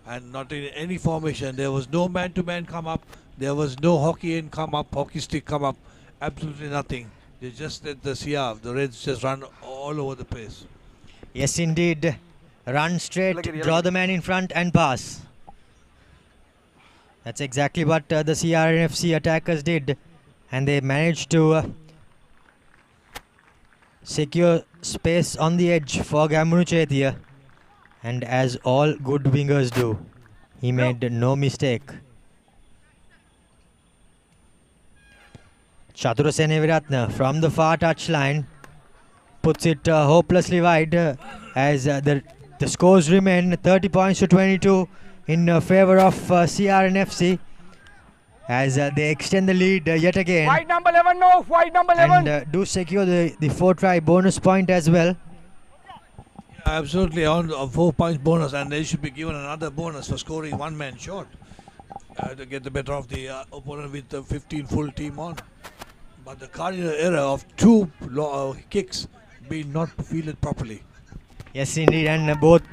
S4: and not in any formation. There was no man-to-man come up. There was no hockey in come up, hockey stick come up. Absolutely nothing. They just let the CR, the Reds, just run all over the place.
S9: Yes, indeed. Run straight, draw the man in front and pass. That's exactly what the CRNFC attackers did. And they managed to secure space on the edge for Gamunu Chetia. And as all good wingers do, he made no mistake. Chatura Seneviratne from the far touchline puts it hopelessly wide as the scores remain 30 points to 22 in favor of CRNFC as they extend the lead yet again.
S10: Wide number 11, no. Wide number 11.
S9: And do secure the 4-try bonus point as well.
S4: Absolutely, on a 4 points bonus, and they should be given another bonus for scoring one man short to get the better of the opponent with the 15 full team on. But the cardinal error of 2 kicks being not fielded properly.
S9: Yes, indeed, and both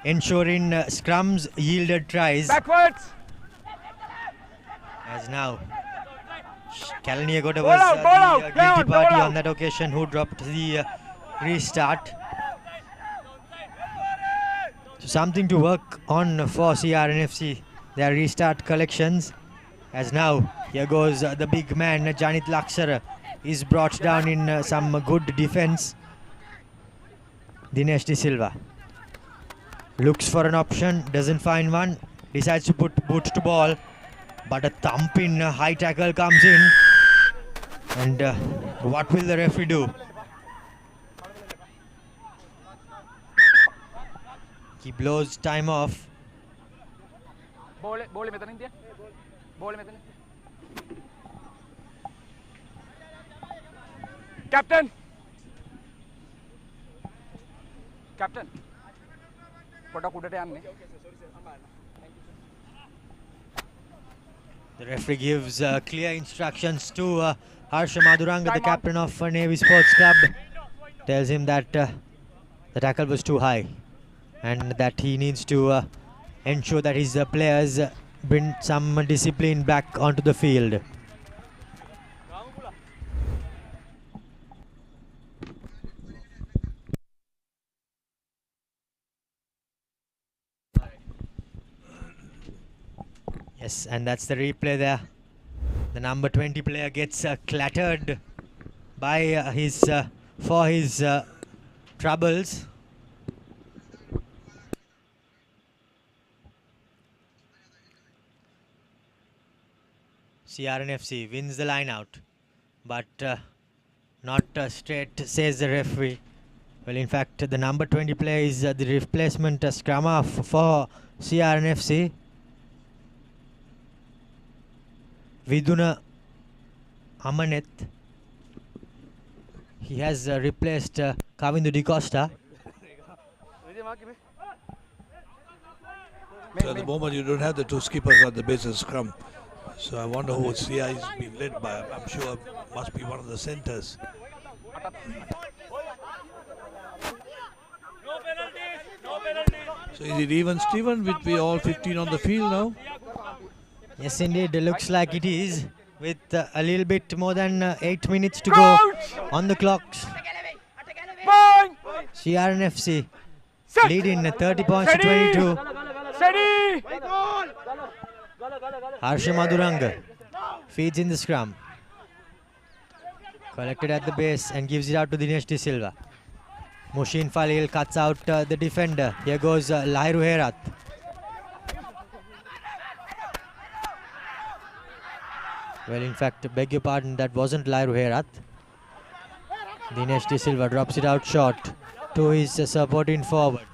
S9: ensuring scrums yielded tries.
S10: Backwards.
S9: As now, Kalaniagoda was the guilty party on that occasion who dropped the restart. So something to work on for CRNFC, their restart collections. As now, here goes the big man, Janit Laksara, is brought down in some good defense. Dinesh De Silva looks for an option, doesn't find one, decides to put boot to ball, but a thumping high tackle comes in. And what will the referee do? He blows time off.
S10: Ball metan India. Ball metan. Captain. Pota kudate anne.
S9: The referee gives clear instructions to Harsha Maduranga, the captain of Navy Sports Club. Tells him that the tackle was too high and that he needs to ensure that his players bring some discipline back onto the field. Yes, and that's the replay there. The number 20 player gets clattered by his troubles. CRNFC wins the line out, but not straight, says the referee. Well, in fact, the number 20 player is the replacement scrum half for CRNFC. Viduna Amanet. He has replaced Kavindu Di Costa.
S4: So at the moment you don't have the 2 skippers at the base of scrum. So I wonder who CI is being led by. I'm sure it must be one of the centers. So is it even, Stephen, with we all 15 on the field now?
S9: Yes, indeed. Looks like it is, with a little bit more than 8 minutes to go on the clocks. CRNFC leading 30 points to 22. Harsha Maduranga feeds in the scrum. Collected at the base and gives it out to Dinesh De Silva. Mushin Falil cuts out the defender. Here goes Lairu Herat. Well, in fact, beg your pardon, that wasn't Lairu Herat. Dinesh De Silva drops it out short to his supporting forward.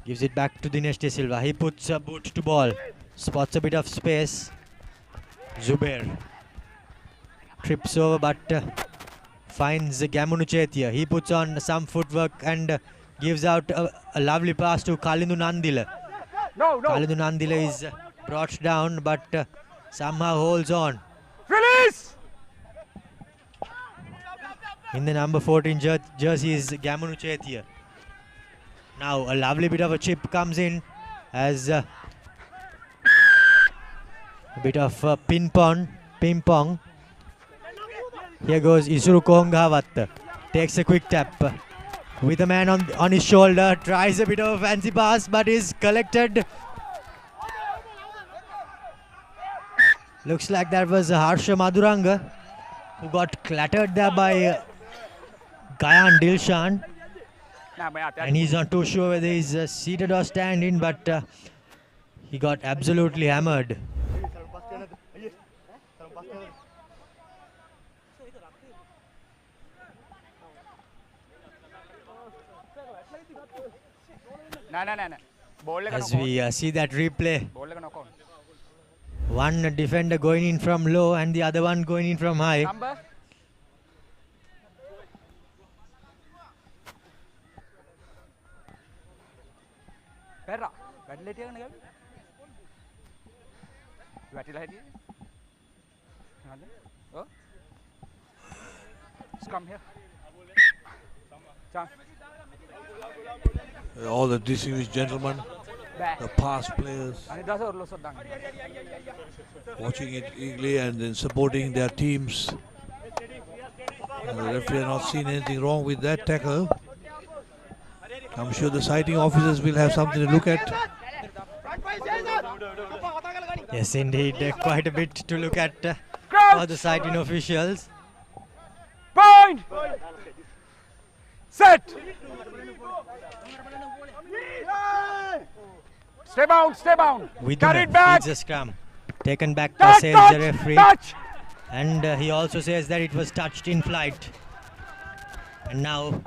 S9: Gives it back to Dinesh De Silva. He puts a boot to ball. Spots a bit of space. Zubair trips over but finds Gamunu Chetia. He puts on some footwork and gives out a lovely pass to Kalindu Nandila. Kalindu Nandila is brought down but somehow holds on.
S10: Release!
S9: In the number 14 jersey is Gamunu Chetia. Now a lovely bit of a chip comes in as a bit of ping pong. Here goes Isuru Kohongawat. Takes a quick tap with a man on his shoulder. Tries a bit of a fancy pass but is collected. Looks like that was Harsha Maduranga who got clattered there by Gayan Dilshan. And he's not too sure whether he's seated or standing, but he got absolutely hammered. As we see that replay, one defender going in from low and the other one going in from high.
S10: Come here.
S4: All the distinguished gentlemen, the past players, watching it eagerly and then supporting their teams. And the referee has not seen anything wrong with that tackle. I'm sure the sighting officers will have something to look at.
S9: Yes, indeed, quite a bit to look at for the sighting officials.
S10: Point! Set! Stay bound, stay bound. Carry it back.
S9: Feeds a scrum. Taken back,
S10: Touch,
S9: says
S10: touch,
S9: the referee.
S10: touch.
S9: And he also says that it was touched in flight. And now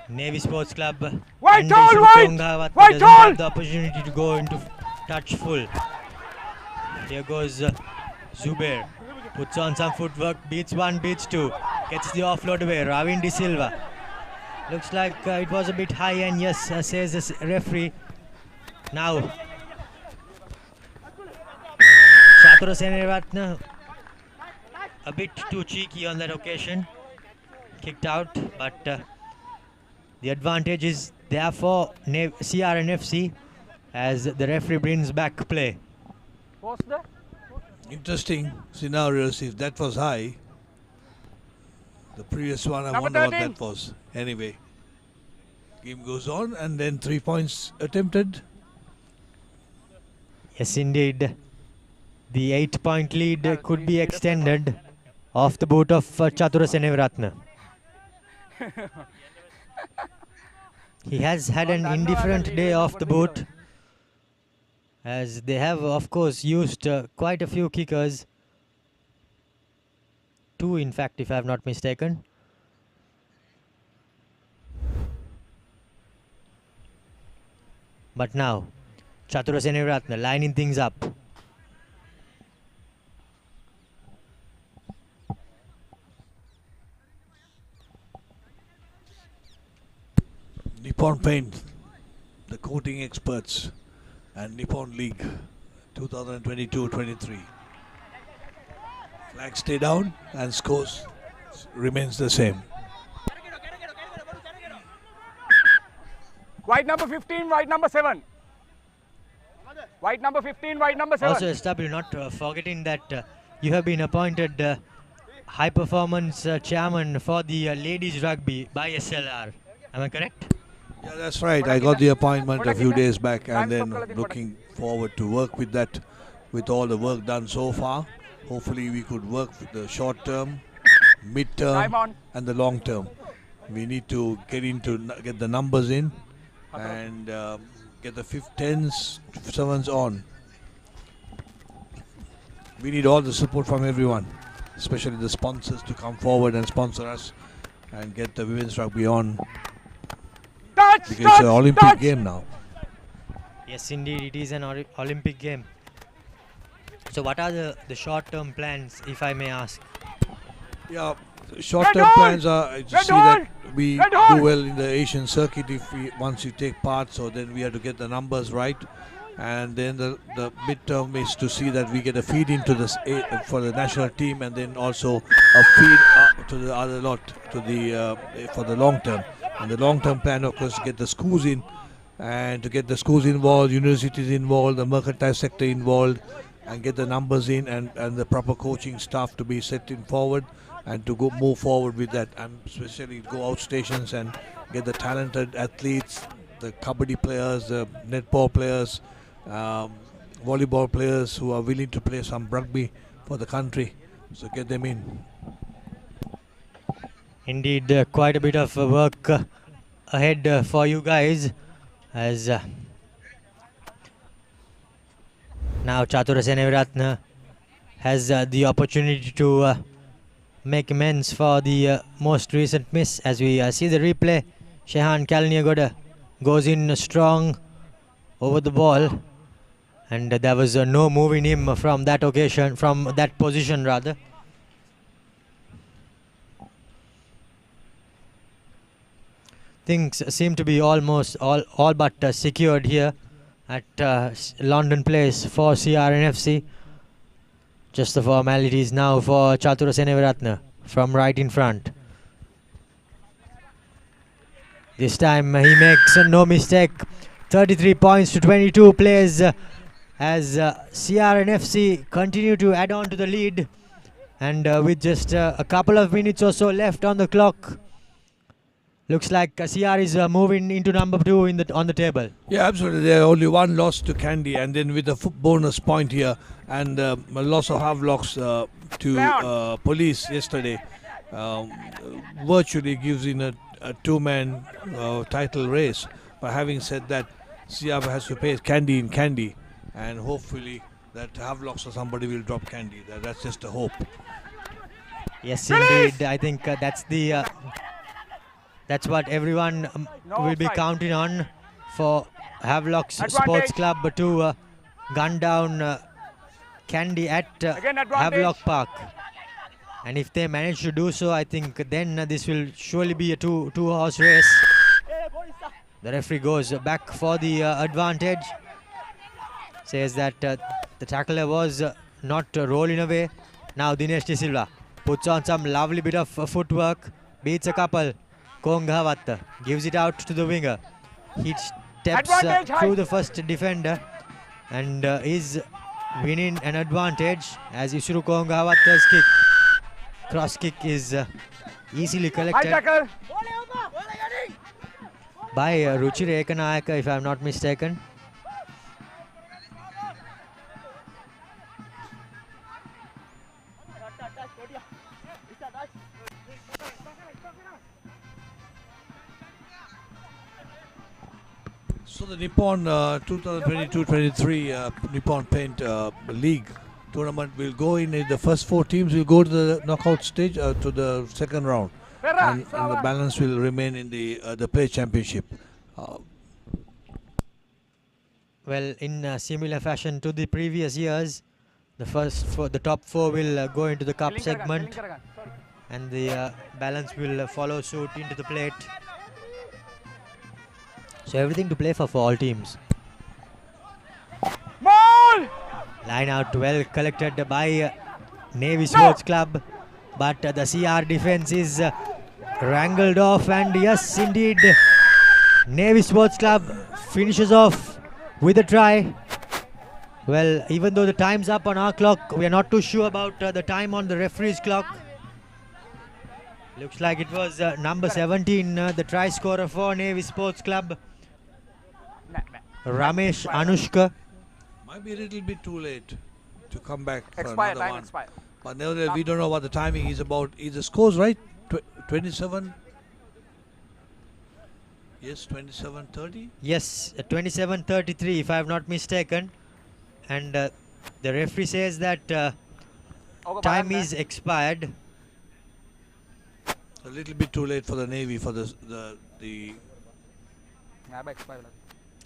S9: Navy Sports Club
S10: White
S9: and
S10: all,
S9: Isuru
S10: white!
S9: Kohongawat
S10: White
S9: doesn't
S10: all!
S9: have the opportunity to go into touch full. Here goes Zubair. Puts on some footwork, beats one, beats two. Gets the offload away. Ravin De Silva. Looks like it was a bit high, and yes, says the referee. Now, Chatura Seneratne a bit too cheeky on that occasion. Kicked out, but the advantage is there for CRNFC as the referee brings back play.
S4: Interesting scenarios. If that was high, the previous one, I wonder what that was. Anyway, game goes on and then 3 points attempted.
S9: Yes, indeed. The 8-point lead could be extended off the boot of Chatura Seneviratne. He has had an indifferent day off the boot, as they have, of course, used quite a few kickers. 2, in fact, if I have not mistaken. But now, Chatura Seneviratne lining things up.
S4: Nippon Paint, the coating experts, and Nippon League 2022-23. Flags stay down and scores remains the same.
S10: White number 15, white number 7. White number 15, white number 7.
S9: Also, SW, not forgetting that you have been appointed high performance chairman for the ladies rugby by SLR. Am I correct?
S4: Yeah, that's right. I got the appointment a few days back, and then looking forward to work with that, with all the work done so far. Hopefully we could work with the short term, mid-term and the long term. We need to get the numbers in and get the 10s, 7s on. We need all the support from everyone, especially the sponsors, to come forward and sponsor us and get the women's rugby on. Because it's an Olympic game now.
S9: Yes, indeed, it is an Olympic game. So what are the short-term plans, if I may ask?
S4: Yeah, short-term plans are to see that we do well in the Asian circuit once we take part, so then we have to get the numbers right. And then the mid-term is to see that we get a feed into this for the national team, and then also a feed to the other lot for the long term. And the long-term plan, of course, to get the schools in, and to get the schools involved, universities involved, the mercantile sector involved, and get the numbers in, and the proper coaching staff to be set in forward, and to move forward with that, and especially go out stations and get the talented athletes, the kabaddi players, the netball players, volleyball players who are willing to play some rugby for the country. So get them in.
S9: Indeed, quite a bit of work ahead for you guys, as now Chatura Seneviratne has the opportunity to make amends for the most recent miss. As we see the replay, Shehan Kalniagoda goes in strong over the ball, and there was no moving him from that occasion, from that position rather. Things seem to be almost all but secured here at London Place for CRNFC. Just the formalities now for Chatura Seneviratne from right in front. This time he makes no mistake. 33 points to 22 plays as CRNFC continue to add on to the lead, and with just a couple of minutes or so left on the clock, looks like CR is moving into number 2 on the table.
S4: Yeah, absolutely. There are only one loss to Kandy, and then with a bonus point here, and a loss of Havelocks to Police yesterday, virtually gives in a two-man title race. But having said that, CR has to pay Kandy in Kandy, and hopefully that Havelocks or somebody will drop Kandy. That's just a hope.
S9: Yes, indeed. I think that's what everyone will be counting on for Havelocks Sports Club to gun down Kandy at Havelock Park. And if they manage to do so, I think then this will surely be a two-horse race. The referee goes back for the advantage. Says that the tackler was not rolling away. Now Dinesh De Silva puts on some lovely bit of footwork, beats a couple. Konghavat gives it out to the winger. He steps through the first defender and is winning an advantage as Isuru Konghavat's kick. Cross kick is easily collected by Ruchir Ekanayaka, if I am not mistaken.
S4: So the Nippon 2022-23 Nippon Paint League tournament will go in. The first 4 teams will go to the knockout stage, to the second round, and the balance will remain in the play championship.
S9: Well, in similar fashion to the previous years, the top 4 will go into the cup segment, and the balance will follow suit into the plate. So everything to play for all teams. Line out well collected by Navy Sports Club, but the CR defense is wrangled off, and yes indeed Navy Sports Club finishes off with a try. Well, even though the time's up on our clock, we are not too sure about the time on the referee's clock. Looks like it was number 17, the try scorer for Navy Sports Club, Ramesh Anushka.
S4: Might be a little bit too late to come back for
S10: Expired,
S4: another
S10: time
S4: one.
S10: expired.
S4: But nevertheless, we don't know what the timing is about. Is the scores right? 27? Yes, 27:30.
S9: Yes, 27:33 if I have not mistaken. And the referee says that time is expired.
S4: A little bit too late for the Navy for the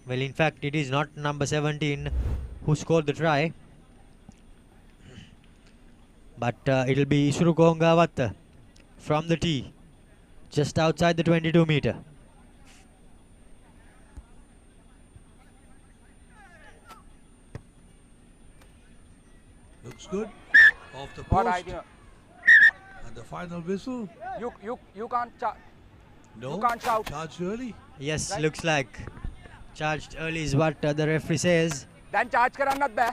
S9: Well, in fact, it is not number 17 who scored the try. But it will be Isuru Kongawat from the tee, just outside the 22 meter.
S4: looks good. Off the
S10: What
S4: post.
S10: idea?
S4: And the final whistle.
S10: You can't
S4: No.
S10: You can't shout.
S4: Charged early.
S9: Yes,
S10: Right.
S9: looks like charged early is what the referee says.
S10: Then charge karannat be.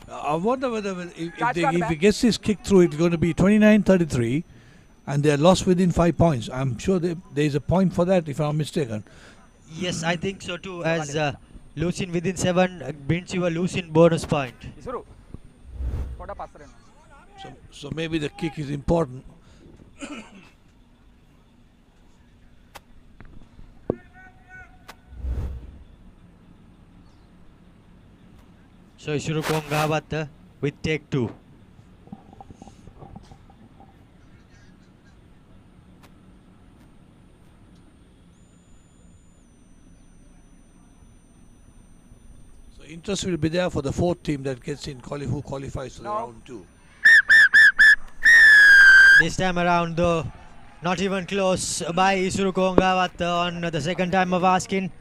S4: I wonder whether
S10: Charge
S4: if he gets this kick through, it's going to be 29-33, and they're lost within 5 points. I'm sure there's a point for that, if I'm mistaken.
S9: Yes, I think so too, as losing within 7 brings you a losing bonus point.
S10: Isuru. Koda passaren.
S4: So maybe the kick is important.
S9: So Isuru Kongawat with take 2.
S4: So interest will be there for the fourth team that gets in, who qualifies to the round 2.
S9: This time around though, not even close by Isuru Kongawat on the second time of asking,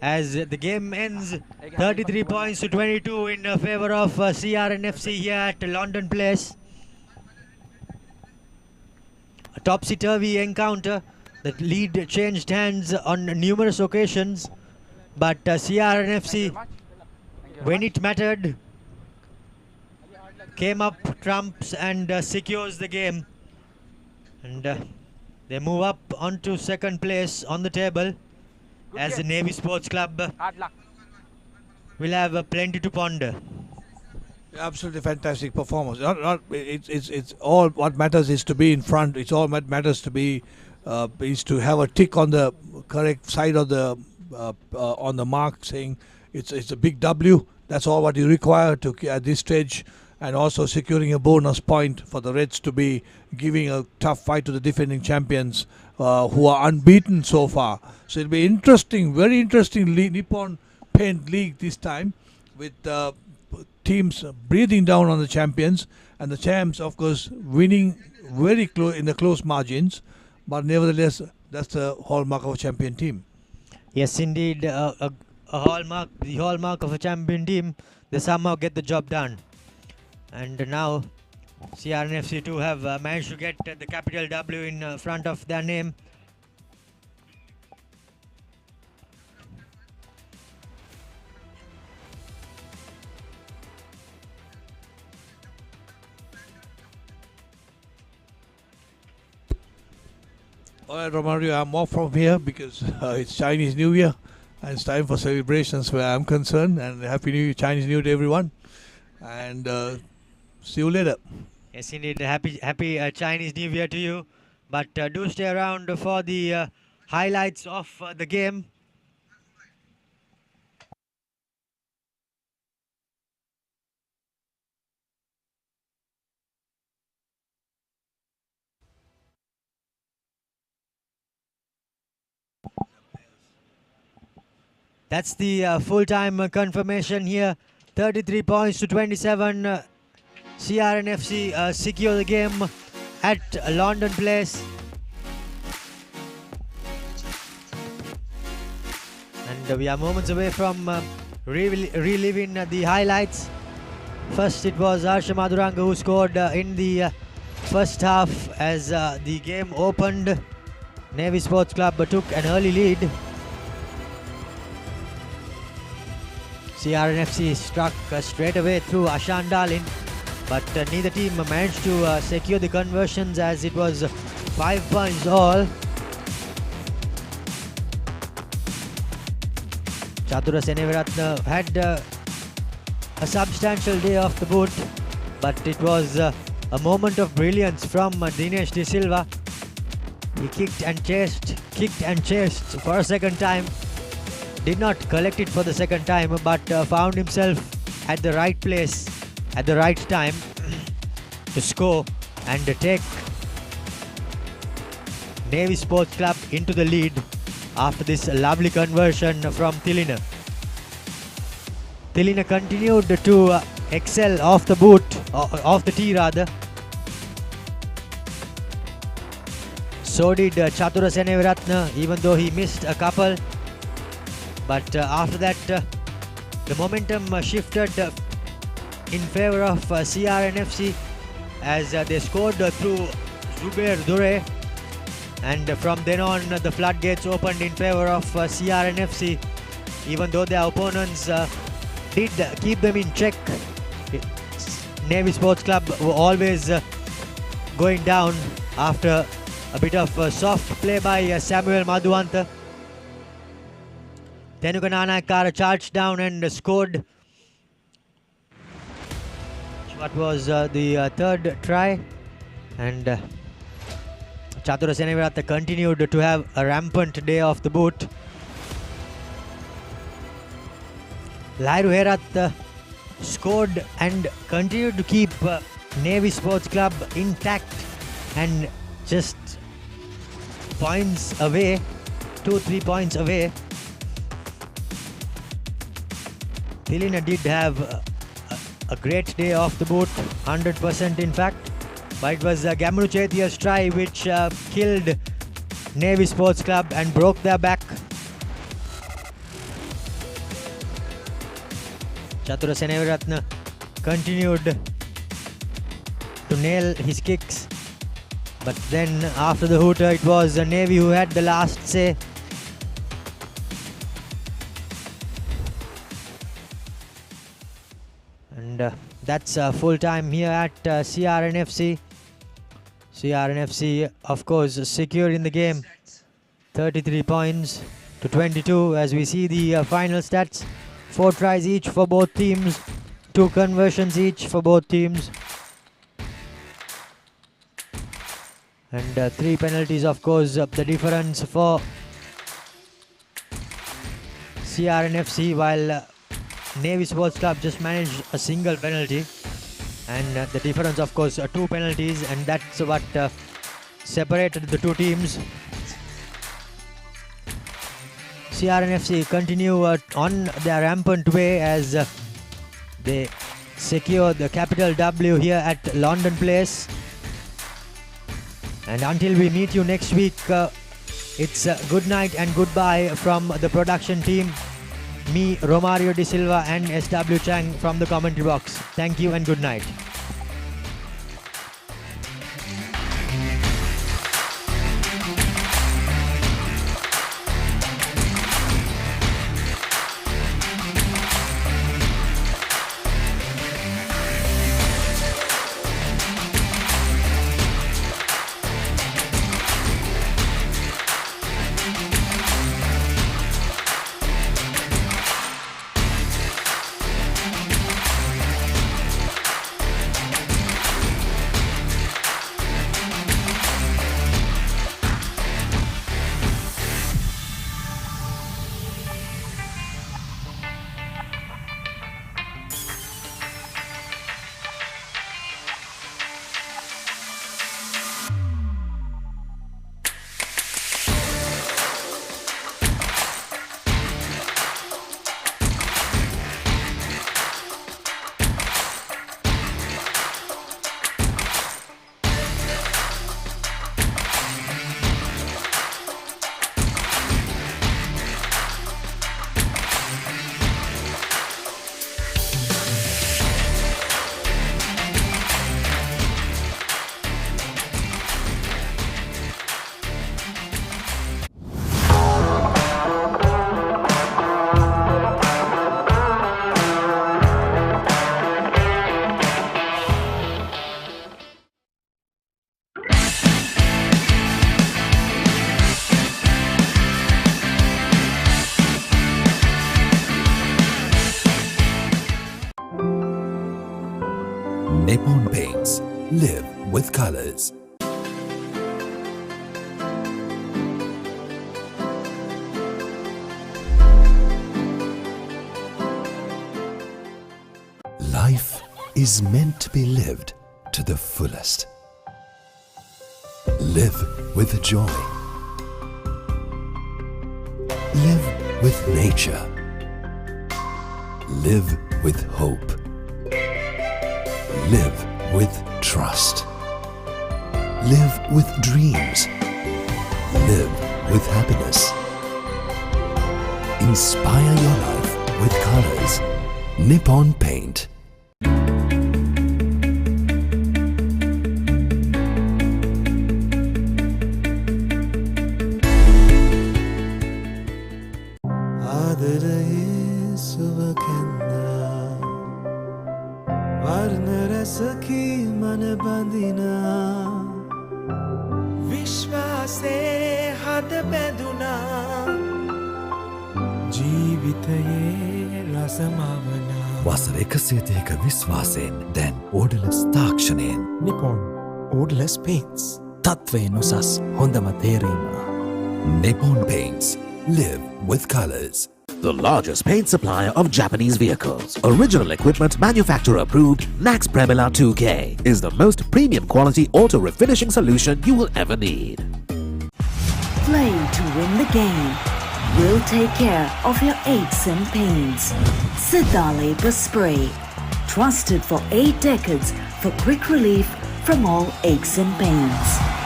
S9: as the game ends 33 points to 22 in favor of CRNFC here at London Place. A topsy-turvy encounter. The lead changed hands on numerous occasions, but CRNFC, when it mattered, came up trumps and secures the game. And they move up onto second place on the table, as the Navy Sports Club will have plenty to ponder.
S4: Absolutely fantastic performance. It's all what matters is to be in front. It's all what matters to be is to have a tick on the correct side of the on the mark, saying it's a big W. That's all what you require to at this stage, and also securing a bonus point for the Reds to be giving a tough fight to the defending champions, who are unbeaten so far. So it'll be interesting, very interesting Nippon Paint League this time, with teams breathing down on the champions, and the champs, of course, winning very close in the close margins. But nevertheless, that's the hallmark of a champion team.
S9: Yes, indeed, a hallmark, the hallmark of a champion team. They somehow get the job done. And now CRNFC 2 have managed to get the capital W in front of their name.
S4: All right, Romario, I'm off from here because it's Chinese New Year and it's time for celebrations where I'm concerned. And Happy New Year, Chinese New Year to everyone. And see you later.
S9: Yes, indeed. Happy Chinese New Year to you. But do stay around for the highlights of the game. That's the full-time confirmation here. 33 points to 27. CRNFC secure the game at London Place. And we are moments away from reliving the highlights. First it was Harsha Madhuranga who scored in the first half as the game opened. Navy Sports Club took an early lead. CRNFC struck straight away through Ashan Darlin, but neither team managed to secure the conversions as it was 5 points all. Chatura Seneviratne had a substantial day off the boot, but it was a moment of brilliance from Dinesh De Silva. He kicked and chased for a second time. Did not collect it for the second time, but found himself at the right place at the right time to score and take Navy Sports Club into the lead after this lovely conversion from Tilina. Tilina continued to excel off the boot, off the tee rather. So did Chatura Seneviratne, even though he missed a couple. But after that, the momentum shifted in favor of CRNFC as they scored through Zubair Dure. And from then on, the floodgates opened in favor of CRNFC, even though their opponents did keep them in check. Navy Sports Club were always going down after a bit of soft play by Samuel Madhuanta. Tenuka Nanakara charged down and scored what was the third try, and Chatura Seneviratne continued to have a rampant day off the boot. Lairu Herat scored and continued to keep Navy Sports Club intact and just points away, 2-3 points away. Tilina did have a great day off the boot, 100% in fact, but it was Gamru Chetia's try which killed Navy Sports Club and broke their back. Chatura Seneviratne continued to nail his kicks, but then after the hooter it was Navy who had the last say. And that's full time here at CRNFC. CRNFC, of course, secured in the game, 33 points to 22 as we see the final stats. 4 tries each for both teams, 2 conversions each for both teams, and 3 penalties, of course, the difference for CRNFC, while Navy Sports Club just managed a single penalty, and the difference, of course, 2 penalties, and that's what separated the two teams. CRNFC continue on their rampant way as they secure the capital W here at London Place. And until we meet you next week, it's good night and goodbye from the production team. Me, Romario De Silva and SW Chang from the commentary box. Thank you and good night.
S5: Nippon Paints. Live with colors. Life is meant to be lived to the fullest. Live with joy. Live with nature. Live with hope. Live with trust. Live with dreams. Live with happiness. Inspire your life with colors. Nippon Paint.
S6: වසර 130ක විශ්වාසයෙන් දැන් ඕඩලස් තාක්ෂණයෙන් Nippon Odorless Paints තත්වයෙන් උසස් හොඳම තේරීම.
S5: Nippon Paints. Live with colors.
S7: The largest paint supplier of Japanese vehicles, original equipment manufacturer approved, Nax Premila 2K is the most premium quality auto refinishing solution you will ever need.
S8: Play to win the game. We'll take care of your aches and pains. Sidale Spray. Trusted for 8 decades for quick relief from all aches and pains.